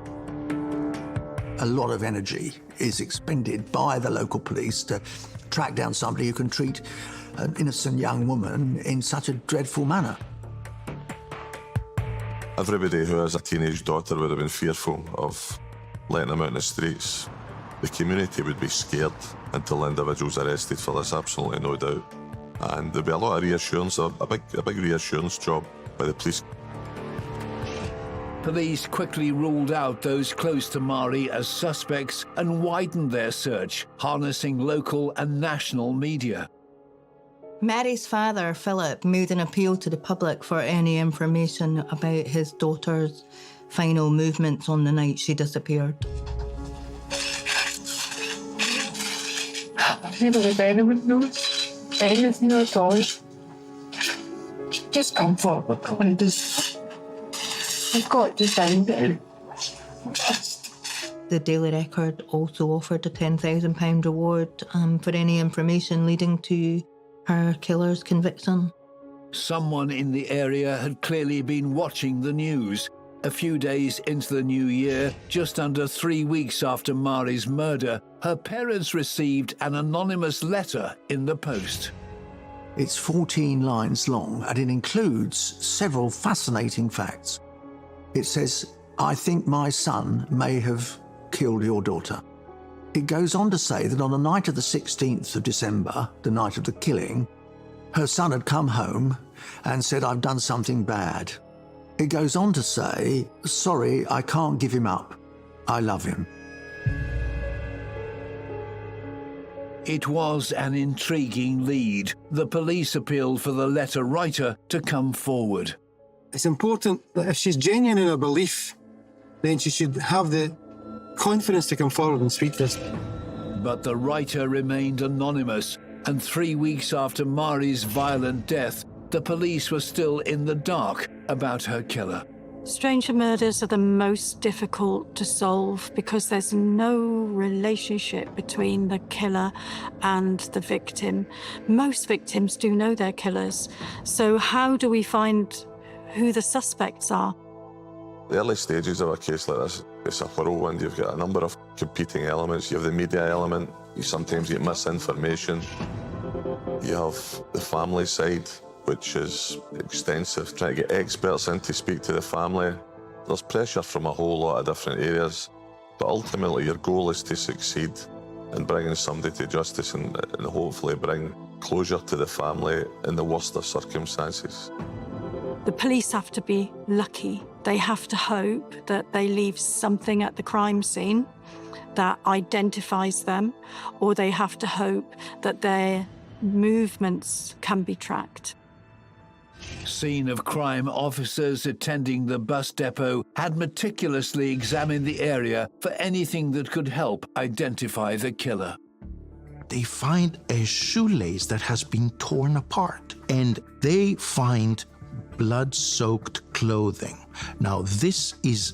A lot of energy is expended by the local police to track down somebody who can treat an innocent young woman in such a dreadful manner. Everybody who has a teenage daughter would have been fearful of letting them out in the streets. The community would be scared until the individual's arrested for this, absolutely no doubt. And there'd be a lot of reassurance, a big reassurance job by the police. Police quickly ruled out those close to Marie as suspects and widened their search, harnessing local and national media. Mary's father, Philip, made an appeal to the public for any information about his daughter's final movements on the night she disappeared. Just come forward, come and just... I've got to find it. The Daily Record also offered a £10,000 reward for any information leading to her killer's conviction. Someone in the area had clearly been watching the news. A few days into the new year, just under 3 weeks after Marie's murder, her parents received an anonymous letter in the post. It's 14 lines long and it includes several fascinating facts. It says, "I think my son may have killed your daughter." It goes on to say that on the night of the 16th of December, the night of the killing, her son had come home and said, "I've done something bad." It goes on to say, "Sorry, I can't give him up. I love him." It was an intriguing lead. The police appealed for the letter writer to come forward. It's important that if she's genuine in her belief, then she should have the confidence to come forward and speak this. But the writer remained anonymous, and 3 weeks after Marie's violent death, the police were still in the dark about her killer. Stranger murders are the most difficult to solve because there's no relationship between the killer and the victim. Most victims do know their killers. So how do we find who the suspects are? The early stages of a case like this, it's a whirlwind. You've got a number of competing elements. You have the media element. You sometimes get misinformation. You have the family side, which is extensive, trying to get experts in to speak to the family. There's pressure from a whole lot of different areas, but ultimately your goal is to succeed in bringing somebody to justice and hopefully bring closure to the family in the worst of circumstances. The police have to be lucky. They have to hope that they leave something at the crime scene that identifies them, or they have to hope that their movements can be tracked. Scene of crime officers attending the bus depot had meticulously examined the area for anything that could help identify the killer. They find a shoelace that has been torn apart, and they find blood-soaked clothing. Now, this is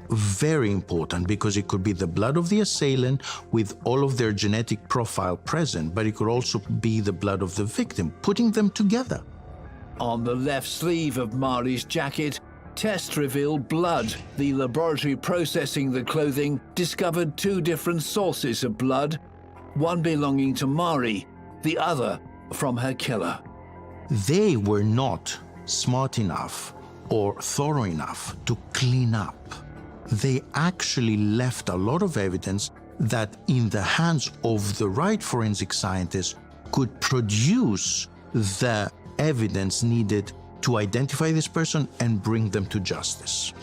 very important because it could be the blood of the assailant with all of their genetic profile present, but it could also be the blood of the victim, putting them together. On the left sleeve of Mari's jacket, tests revealed blood. The laboratory processing the clothing discovered two different sources of blood, one belonging to Mari, the other from her killer. They were not smart enough or thorough enough to clean up. They actually left a lot of evidence that in the hands of the right forensic scientist could produce the evidence needed to identify this person and bring them to justice.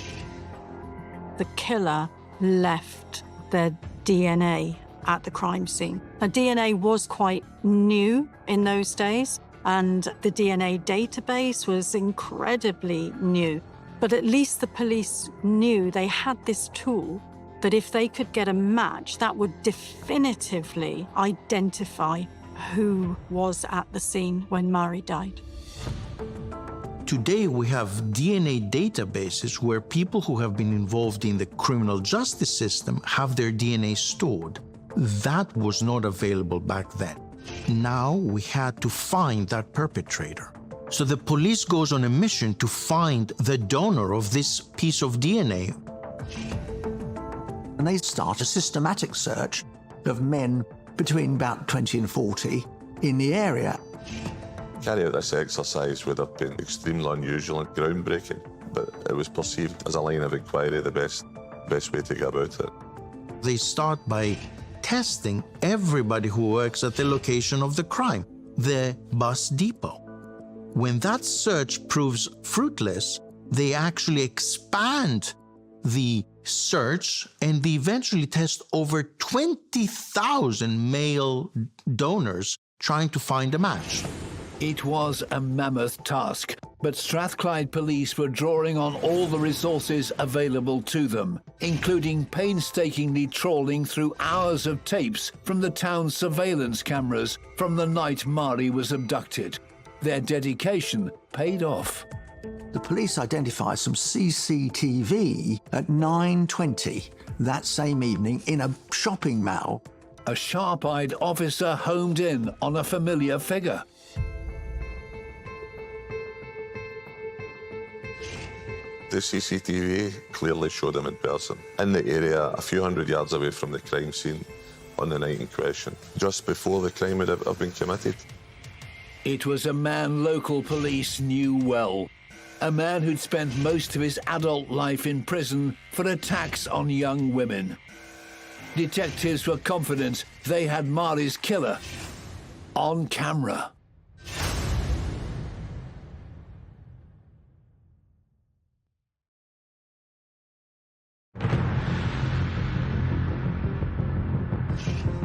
The killer left their DNA at the crime scene. Now, DNA was quite new in those days, and the DNA database was incredibly new. But at least the police knew they had this tool that if they could get a match, that would definitively identify who was at the scene when Mari died. Today, we have DNA databases where people who have been involved in the criminal justice system have their DNA stored. That was not available back then. Now we had to find that perpetrator. So the police goes on a mission to find the donor of this piece of DNA. And they start a systematic search of men between about 20 and 40 in the area. Carry out this exercise would have been extremely unusual and groundbreaking, but it was perceived as a line of inquiry the best way to go about it. They start by testing everybody who works at the location of the crime, the bus depot. When that search proves fruitless, they actually expand the search and they eventually test over 20,000 male donors trying to find a match. It was a mammoth task, but Strathclyde police were drawing on all the resources available to them, including painstakingly trawling through hours of tapes from the town's surveillance cameras from the night Mari was abducted. Their dedication paid off. The police identified some CCTV at 9:20 that same evening in a shopping mall. A sharp-eyed officer homed in on a familiar figure. The CCTV clearly showed him in person, in the area a few hundred yards away from the crime scene on the night in question, just before the crime would have been committed. It was a man local police knew well. A man who'd spent most of his adult life in prison for attacks on young women. Detectives were confident they had Mari's killer on camera.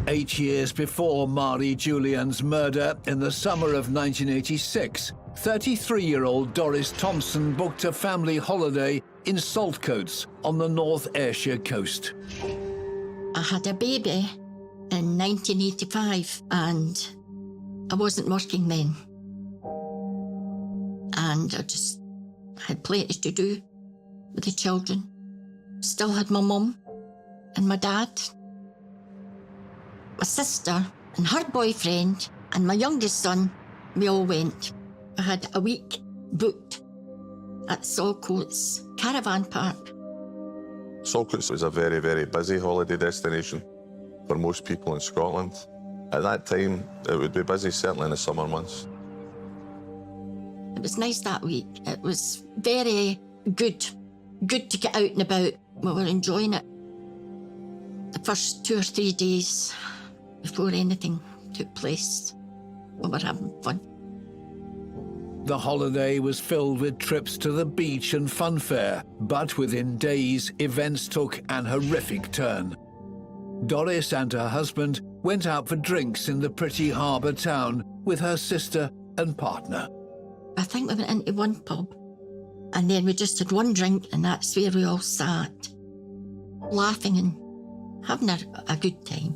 Eight years before Mari Julian's murder in the summer of 1986, 33-year-old Doris Thompson booked a family holiday in Saltcoats on the North Ayrshire coast. I had a baby in 1985 and I wasn't working then. and I just had plenty to do with the children. Still had my mum and my dad, my sister and her boyfriend, and my youngest son. We all went. I had a week booked at Saltcoats Caravan Park. Saltcoats was a very, very busy holiday destination for most people in Scotland. At that time, it would be busy, certainly in the summer months. It was nice that week. It was very good. Good to get out and about. We were enjoying it. The first 2 or 3 days before anything took place, we were having fun. The holiday was filled with trips to the beach and funfair, but within days, events took an horrific turn. Doris and her husband went out for drinks in the pretty harbour town with her sister and partner. I think we went into one pub, and then we just had one drink, and that's where we all sat, laughing and having a good time.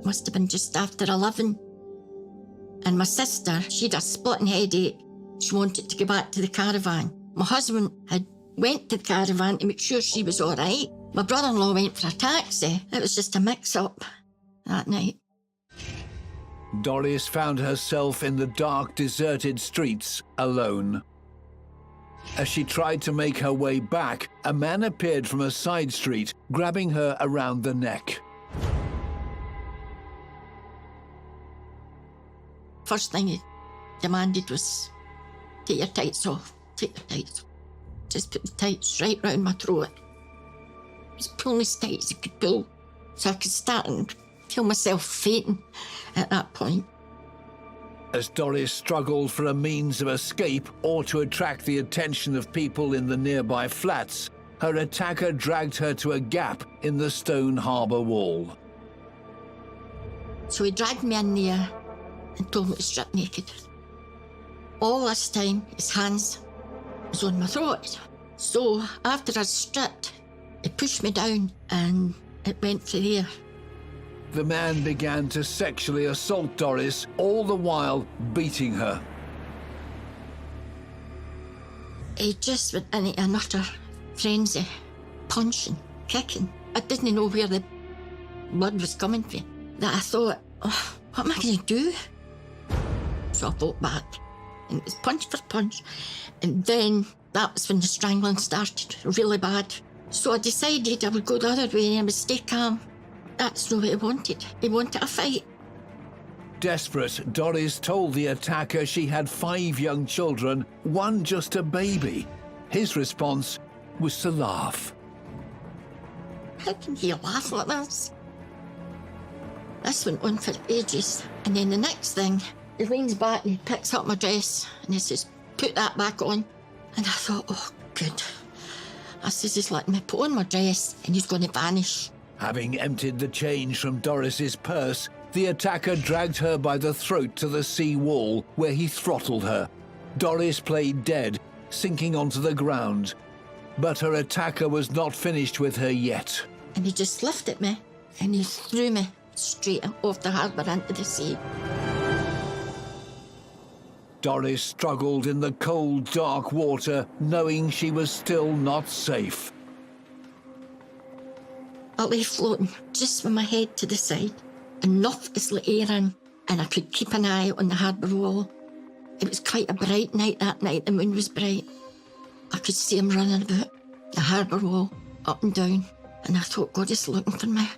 Must have been just after 11. And my sister, she'd a splitting headache. She wanted to go back to the caravan. My husband had went to the caravan to make sure she was all right. My brother-in-law went for a taxi. It was just a mix-up that night. Doris found herself in the dark, deserted streets alone. As she tried to make her way back, a man appeared from a side street, grabbing her around the neck. First thing he demanded was, take your tights off, take your tights off. Just put the tights right round my throat. He was pulling as tight as he could pull, so I could start and feel myself fainting at that point. As Doris struggled for a means of escape or to attract the attention of people in the nearby flats, her attacker dragged her to a gap in the stone harbour wall. So he dragged me in there and told me to strip naked. All this time, his hands was on my throat. So after I'd stripped, he pushed me down and it went through there. The man began to sexually assault Doris, all the while beating her. He just went into an utter frenzy, punching, kicking. I didn't know where the blood was coming from. That I thought, oh, what am I going to do? So I fought back, and it was punch for punch. And then that was when the strangling started, really bad. So I decided I would go the other way and I would stay calm. That's not what he wanted. He wanted a fight. Desperate, Doris told the attacker she had 5 young children, one just a baby. His response was to laugh. How can you laugh like this? This went on for ages. And then the next thing, he leans back and he picks up my dress and he says, put that back on. And I thought, oh, good. I says, he's letting me put on my dress and he's going to vanish. Having emptied the change from Doris's purse, the attacker dragged her by the throat to the sea wall, where he throttled her. Doris played dead, sinking onto the ground. But her attacker was not finished with her yet. And he just lifted me and he threw me straight off the harbour into the sea. Doris struggled in the cold, dark water, knowing she was still not safe. I lay floating, just with my head to the side, enough as the air in, and I could keep an eye on the harbour wall. It was quite a bright night that night, the moon was bright. I could see him running about the harbour wall, up and down, and I thought, God is looking for me.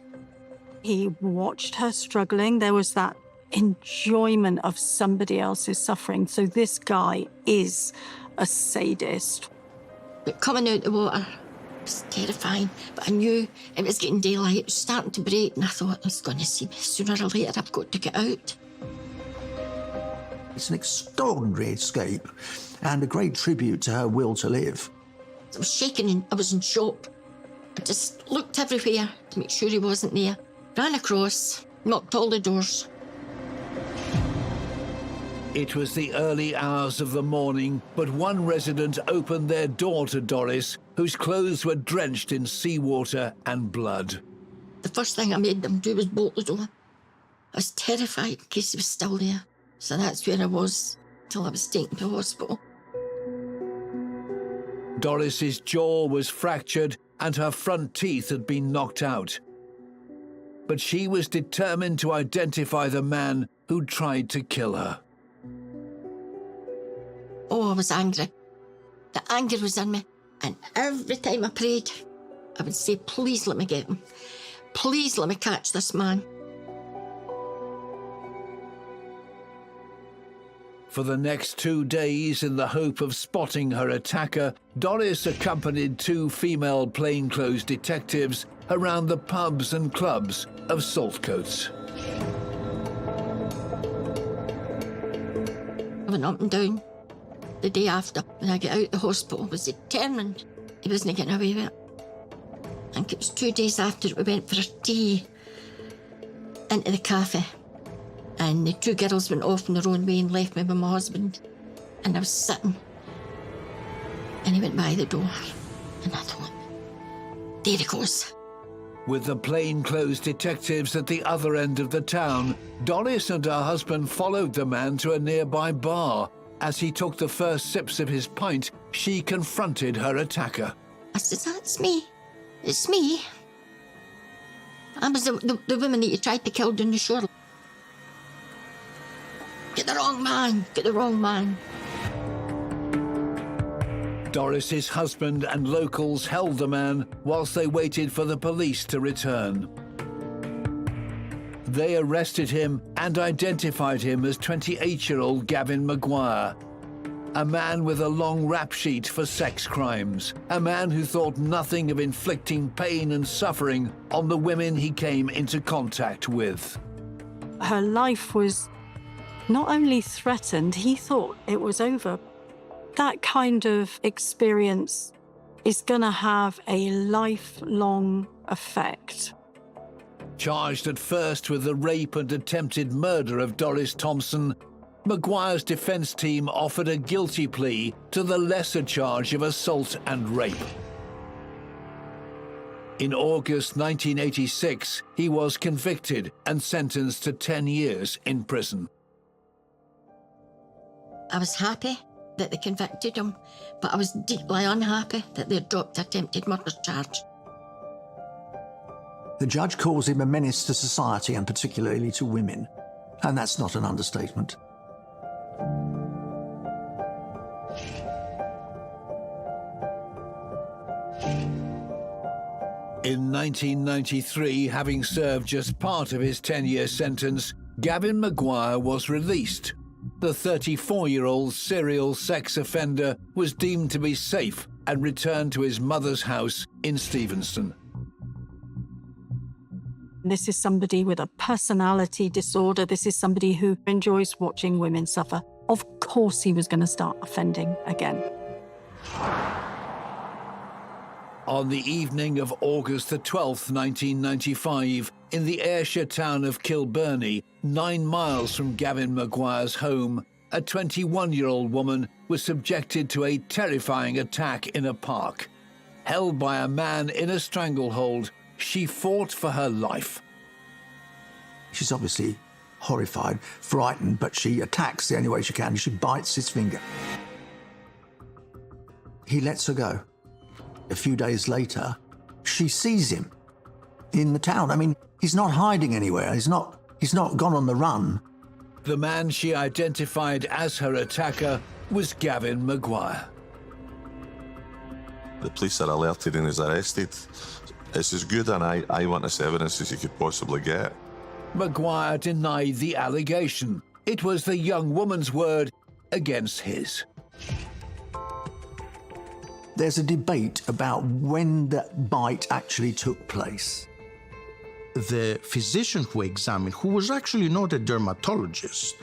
He watched her struggling. There was that enjoyment of somebody else's suffering. So this guy is a sadist. But coming out the water was terrifying, but I knew it was getting daylight. It was starting to break, and I thought, he's going to see me sooner or later. I've got to get out. It's an extraordinary escape and a great tribute to her will to live. I was shaking and I was in shock. I just looked everywhere to make sure he wasn't there. Ran across, knocked all the doors. It was the early hours of the morning, but one resident opened their door to Doris, whose clothes were drenched in seawater and blood. The first thing I made them do was bolt the door. I was terrified in case he was still there. So that's where I was. till I was taken to hospital. Doris's jaw was fractured and her front teeth had been knocked out. But she was determined to identify the man who tried to kill her. Oh, I was angry. The anger was in me. And every time I prayed, I would say, please let me get him. Please let me catch this man. For the next 2 days, in the hope of spotting her attacker, Doris accompanied 2 female plainclothes detectives around the pubs and clubs of Saltcoats. I went up and down. The day after, when I got out of the hospital, I was determined he wasn't getting away with it. I think it was 2 days after we went for a tea into the cafe. And the 2 girls went off on their own way and left me with my husband. And I was sitting. And he went by the door. And I thought, there he goes. With the plainclothes detectives at the other end of the town, Doris and her husband followed the man to a nearby bar. As he took the first sips of his pint, she confronted her attacker. I said, that's me. It's me. I was the woman that you tried to kill down the shore. Get the wrong man. Get the wrong man. Doris's husband and locals held the man whilst they waited for the police to return. They arrested him and identified him as 28-year-old Gavin Maguire, a man with a long rap sheet for sex crimes, a man who thought nothing of inflicting pain and suffering on the women he came into contact with. Her life was not only threatened, he thought it was over. That kind of experience is going to have a lifelong effect. Charged at first with the rape and attempted murder of Doris Thompson, Maguire's defence team offered a guilty plea to the lesser charge of assault and rape. In August 1986, he was convicted and sentenced to 10 years in prison. I was happy that they convicted him, but I was deeply unhappy that they had dropped the attempted murder charge. The judge calls him a menace to society and particularly to women, and that's not an understatement. In 1993, having served just part of his 10-year sentence, Gavin Maguire was released. The 34-year-old serial sex offender was deemed to be safe and returned to his mother's house in Stevenston. This is somebody with a personality disorder. This is somebody who enjoys watching women suffer. Of course he was going to start offending again. On the evening of August the 12th, 1995, in the Ayrshire town of Kilbirnie, 9 miles from Gavin Maguire's home, a 21-year-old woman was subjected to a terrifying attack in a park. Held by a man in a stranglehold, she fought for her life. She's obviously horrified, frightened, but she attacks the only way she can. She bites his finger. He lets her go. A few days later, she sees him in the town. I mean, he's not hiding anywhere. He's not gone on the run. The man she identified as her attacker was Gavin Maguire. The police are alerted and is arrested. It's as good an eyewitness evidence as you could possibly get. Maguire denied the allegation. It was the young woman's word against his. There's a debate about when that bite actually took place. The physician who examined, who was actually not a dermatologist,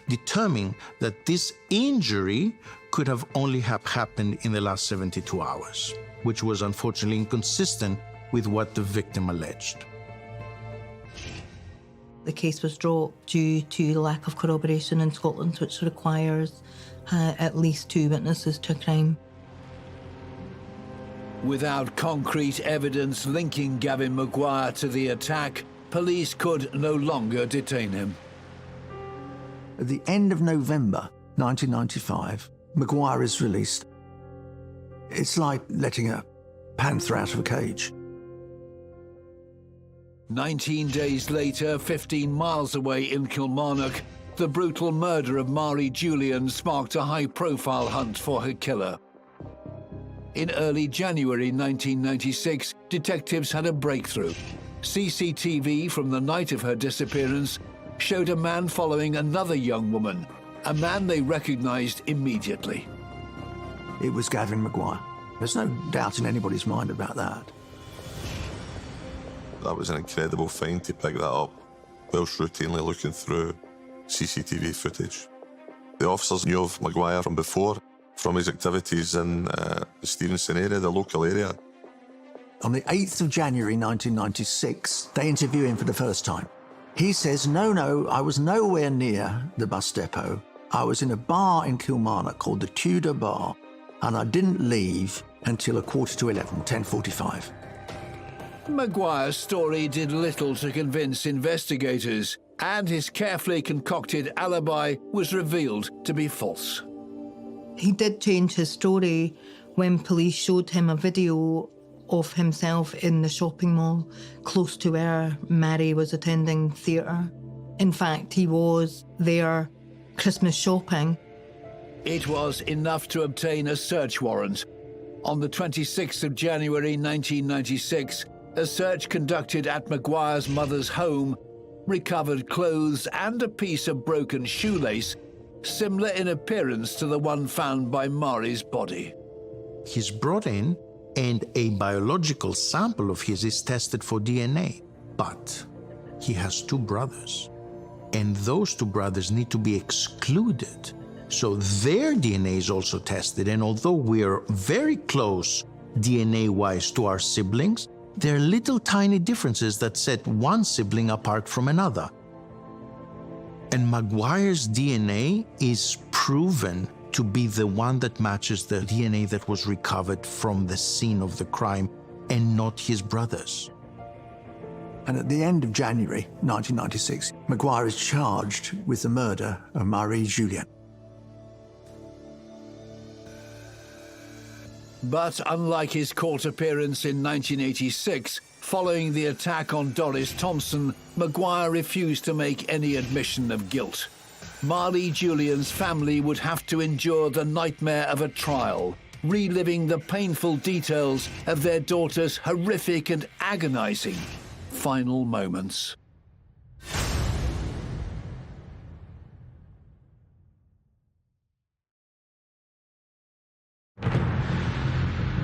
determined that this injury could have only have happened in the last 72 hours, which was unfortunately inconsistent with what the victim alleged. The case was dropped due to the lack of corroboration in Scotland, which requires at least 2 witnesses to a crime. Without concrete evidence linking Gavin Maguire to the attack, police could no longer detain him. At the end of November 1995, Maguire is released. It's like letting a panther out of a cage. 19 days later, 15 miles away in Kilmarnock, the brutal murder of Marie Julian sparked a high-profile hunt for her killer. In early January 1996, detectives had a breakthrough. CCTV from the night of her disappearance showed a man following another young woman, a man they recognized immediately. It was Gavin Maguire. There's no doubt in anybody's mind about that. That was an incredible find to pick that up, whilst routinely looking through CCTV footage. The officers knew of Maguire from before, from his activities in the Stevenson area, the local area. On the 8th of January 1996, they interview him for the first time. He says, no, I was nowhere near the bus depot. I was in a bar in Kilmarnock called the Tudor Bar, and I didn't leave until 11:45, 10:45. Maguire's story did little to convince investigators, and his carefully concocted alibi was revealed to be false. He did change his story when police showed him a video of himself in the shopping mall close to where Mary was attending theatre. In fact, he was there Christmas shopping. It was enough to obtain a search warrant. On the 26th of January 1996, a search conducted at Maguire's mother's home recovered clothes and a piece of broken shoelace, similar in appearance to the one found by Marie's body. He's brought in, and a biological sample of his is tested for DNA. But he has two brothers, and those two brothers need to be excluded. So their DNA is also tested, and although we're very close DNA-wise to our siblings, there are little tiny differences that set one sibling apart from another. And Maguire's DNA is proven to be the one that matches the DNA that was recovered from the scene of the crime, and not his brother's. And at the end of January 1996, Maguire is charged with the murder of Marie Julian. But unlike his court appearance in 1986, following the attack on Doris Thompson, Maguire refused to make any admission of guilt. Marie Julian's family would have to endure the nightmare of a trial, reliving the painful details of their daughter's horrific and agonizing final moments.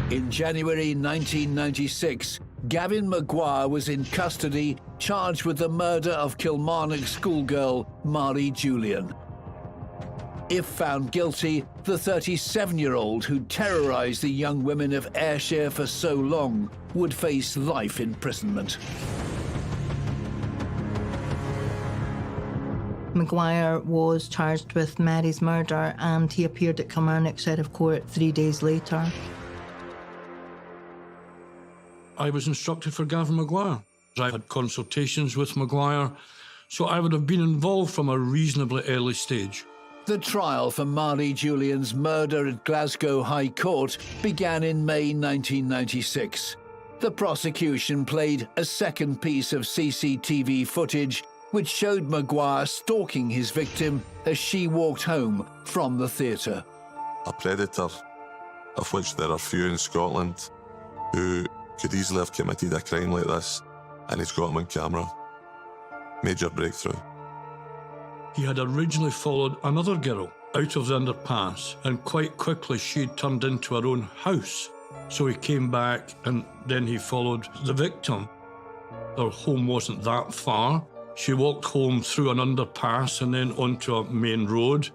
In January 1996, Gavin Maguire was in custody, charged with the murder of Kilmarnock schoolgirl Marie Julian. If found guilty, the 37-year-old who terrorised the young women of Ayrshire for so long would face life imprisonment. Maguire was charged with Mary's murder, and he appeared at Kilmarnock Sheriff Court 3 days later. I was instructed for Gavin Maguire. I had consultations with Maguire, so I would have been involved from a reasonably early stage. The trial for Marie Julian's murder at Glasgow High Court began in May 1996. The prosecution played a second piece of CCTV footage which showed Maguire stalking his victim as she walked home from the theatre. A predator, of which there are few in Scotland, who could easily have committed a crime like this, and he's got him on camera. Major breakthrough. He had originally followed another girl out of the underpass, and quite quickly she'd turned into her own house. So he came back, and then he followed the victim. Her home wasn't that far. She walked home through an underpass and then onto a main road.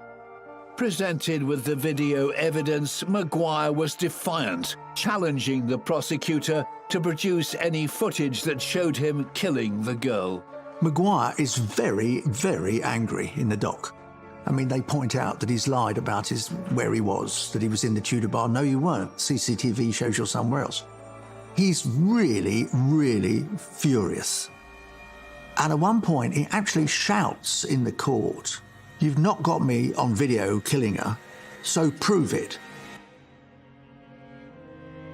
Presented with the video evidence, Maguire was defiant, challenging the prosecutor to produce any footage that showed him killing the girl. Maguire is very, very angry in the dock. I mean, they point out that he's lied about where he was, that he was in the Tudor Bar. No, you weren't. CCTV shows you're somewhere else. He's really, really furious. And at one point, he actually shouts in the court, You've not got me on video killing her, so prove it.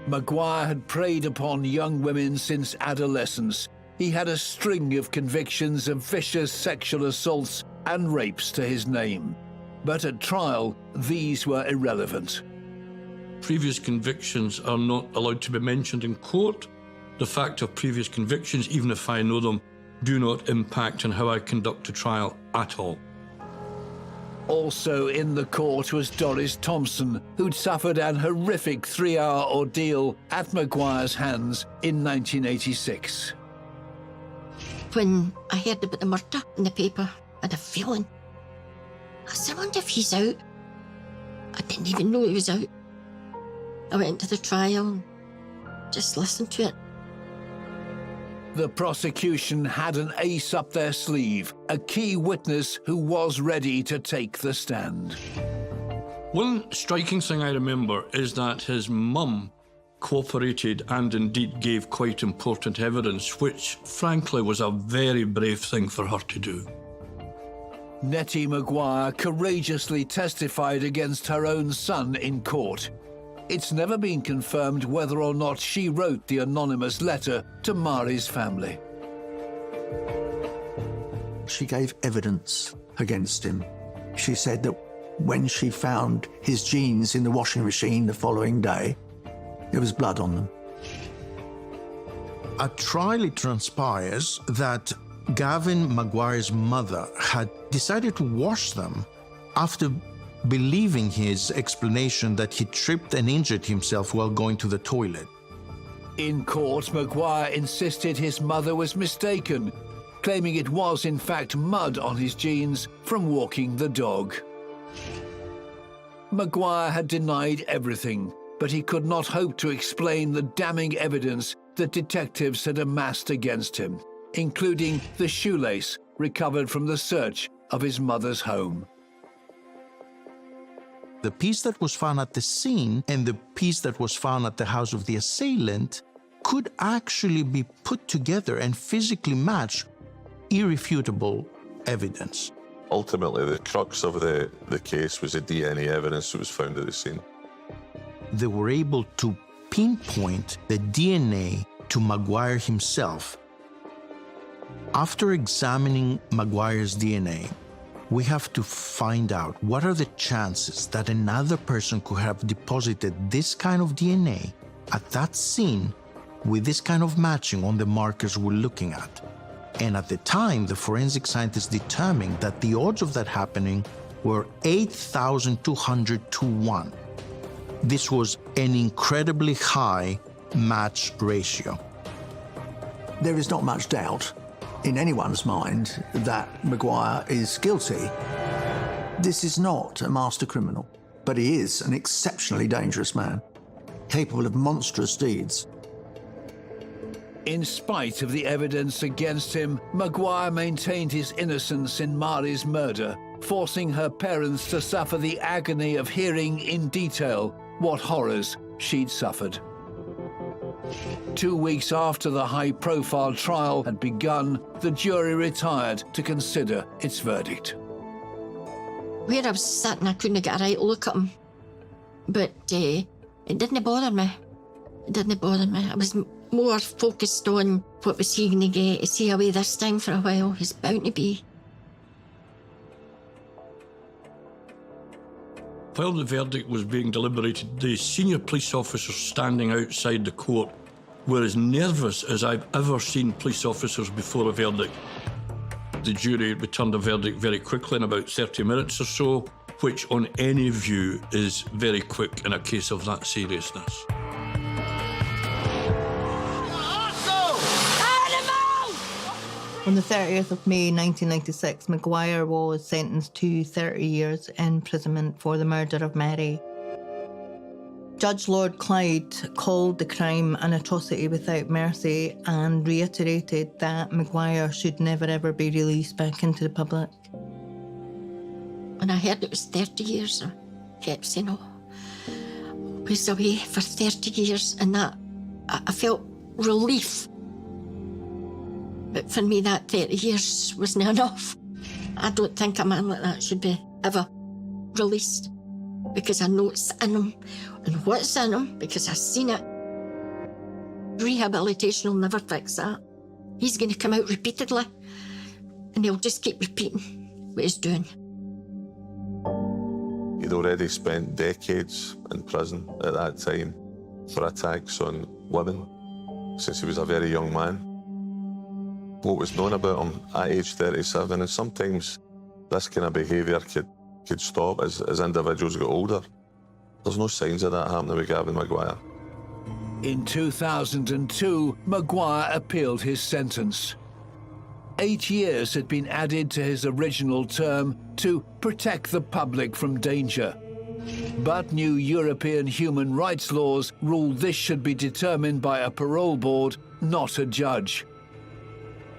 Maguire had preyed upon young women since adolescence. He had a string of convictions of vicious sexual assaults and rapes to his name. But at trial, these were irrelevant. Previous convictions are not allowed to be mentioned in court. The fact of previous convictions, even if I know them, do not impact on how I conduct a trial at all. Also in the court was Doris Thompson, who'd suffered an horrific 3-hour ordeal at Maguire's hands in 1986. When I heard about the murder in the paper, I had a feeling. I said, I wonder if he's out. I didn't even know he was out. I went to the trial and just listened to it. The prosecution had an ace up their sleeve, a key witness who was ready to take the stand. One striking thing I remember is that his mum cooperated and indeed gave quite important evidence, which frankly was a very brave thing for her to do. Nettie Maguire courageously testified against her own son in court. It's never been confirmed whether or not she wrote the anonymous letter to Mari's family. She gave evidence against him. She said that when she found his jeans in the washing machine the following day, there was blood on them. At trial, it transpires that Gavin Maguire's mother had decided to wash them after believing his explanation that he tripped and injured himself while going to the toilet. In court, Maguire insisted his mother was mistaken, claiming it was in fact mud on his jeans from walking the dog. Maguire had denied everything, but he could not hope to explain the damning evidence that detectives had amassed against him, including the shoelace recovered from the search of his mother's home. The piece that was found at the scene and the piece that was found at the house of the assailant could actually be put together and physically match irrefutable evidence. Ultimately, the crux of the case was the DNA evidence that was found at the scene. They were able to pinpoint the DNA to Maguire himself. After examining Maguire's DNA, we have to find out what are the chances that another person could have deposited this kind of DNA at that scene with this kind of matching on the markers we're looking at. And at the time, the forensic scientists determined that the odds of that happening were 8,200 to 1. This was an incredibly high match ratio. There is not much doubt in anyone's mind that Maguire is guilty. This is not a master criminal, but he is an exceptionally dangerous man, capable of monstrous deeds. In spite of the evidence against him, Maguire maintained his innocence in Mari's murder, forcing her parents to suffer the agony of hearing in detail what horrors she'd suffered. 2 weeks after the high-profile trial had begun, the jury retired to consider its verdict. Where I was sitting, I couldn't get a right look at him. But it didn't bother me. It didn't bother me. I was more focused on what was he going to get. Is he away this time for a while? He's bound to be. While the verdict was being deliberated, the senior police officers standing outside the court were as nervous as I've ever seen police officers before a verdict. The jury returned a verdict very quickly, in about 30 minutes or so, which on any view is very quick in a case of that seriousness. On the 30th of May 1996, Maguire was sentenced to 30 years imprisonment for the murder of Mary. Judge Lord Clyde called the crime an atrocity without mercy and reiterated that Maguire should never ever be released back into the public. When I heard it was 30 years, I kept saying, oh, he's away for 30 years, and that, I felt relief. But for me, that 30 years wasn't enough. I don't think a man like that should be ever released, because I know it's in him, and what's in him, because I've seen it. Rehabilitation will never fix that. He's going to come out repeatedly, and he'll just keep repeating what he's doing. He'd already spent decades in prison at that time for attacks on women since he was a very young man. What was known about him at age 37, and sometimes this kind of behaviour could stop as individuals get older. There's no signs of that happening with Gavin Maguire. In 2002, Maguire appealed his sentence. 8 years had been added to his original term to protect the public from danger. But new European human rights laws ruled this should be determined by a parole board, not a judge.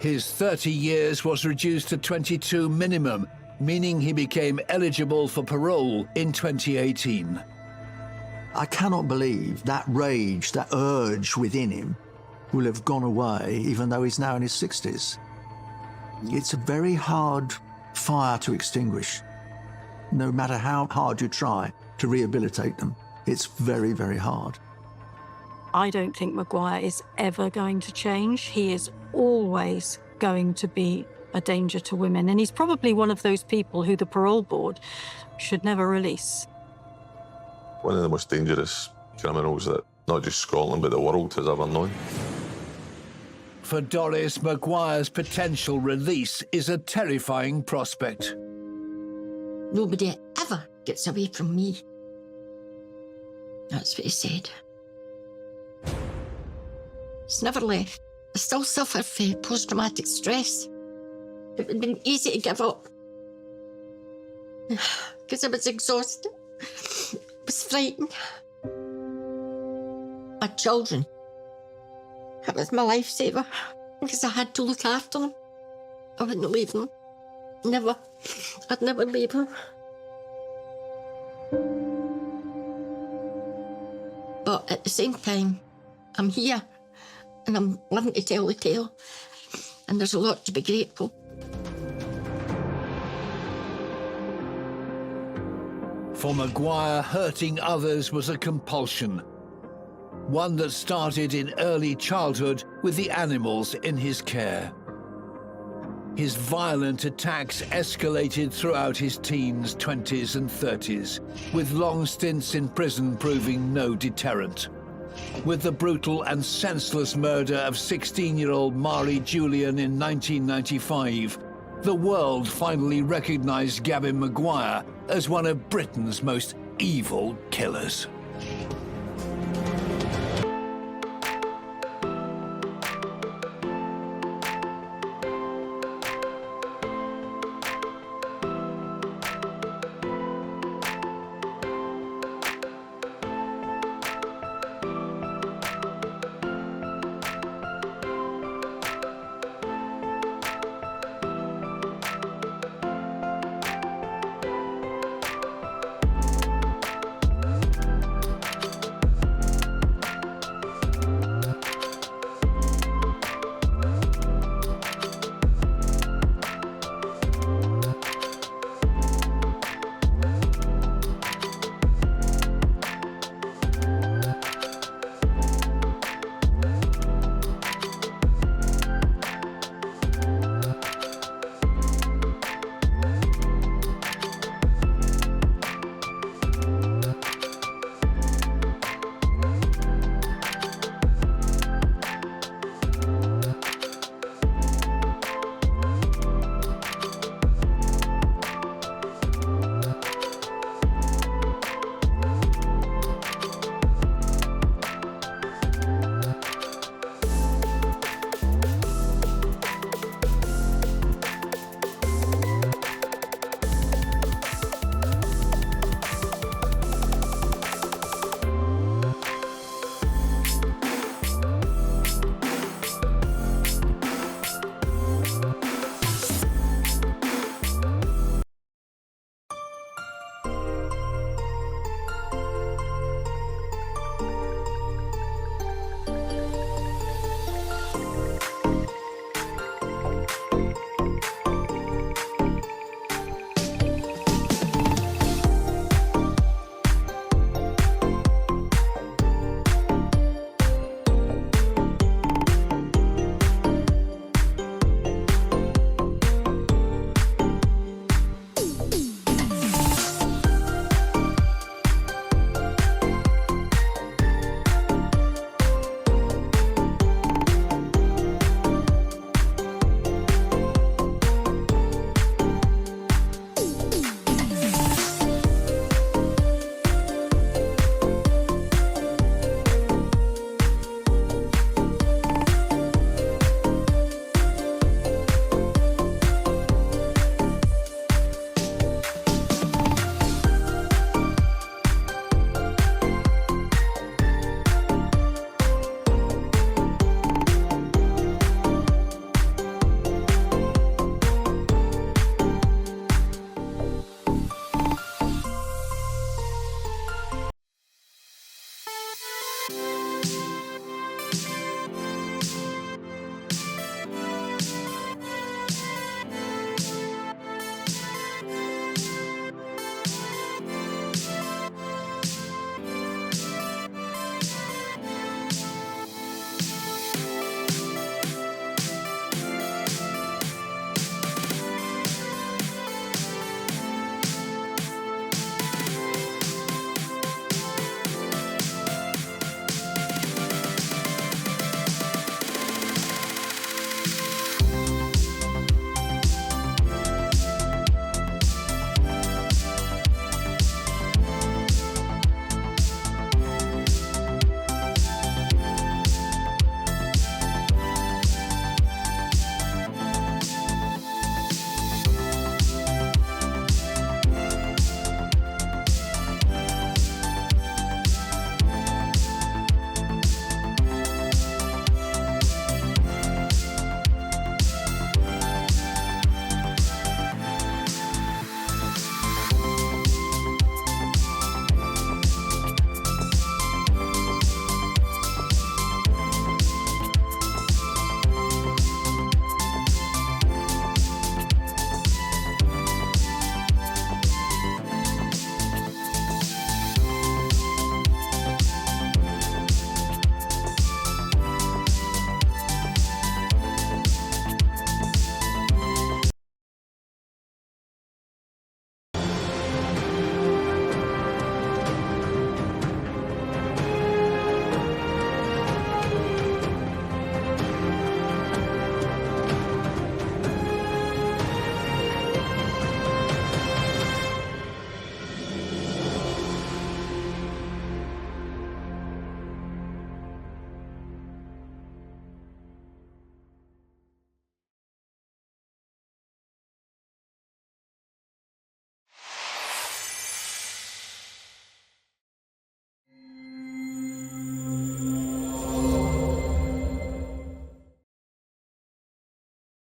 His 30 years was reduced to 22 minimum, meaning he became eligible for parole in 2018. I cannot believe that rage, that urge within him will have gone away, even though he's now in his 60s. It's a very hard fire to extinguish. No matter how hard you try to rehabilitate them, it's very, very hard. I don't think Maguire is ever going to change. He is always going to be a danger to women, and he's probably one of those people who the parole board should never release. One of the most dangerous criminals that not just Scotland but the world has ever known. For Doris, Maguire's potential release is a terrifying prospect. Nobody ever gets away from me. That's what he said. He's never left. I still suffer from post-traumatic stress. It would have been easy to give up, because I was exhausted. I was frightened. My children, that was my lifesaver, because I had to look after them. I wouldn't leave them. Never. I'd never leave them. But at the same time, I'm here, and I'm living to tell the tale, and there's a lot to be grateful. For Maguire, hurting others was a compulsion, one that started in early childhood with the animals in his care. His violent attacks escalated throughout his teens, 20s and 30s, with long stints in prison proving no deterrent. With the brutal and senseless murder of 16-year-old Mari Julian in 1995, the world finally recognised Gavin Maguire as one of Britain's most evil killers.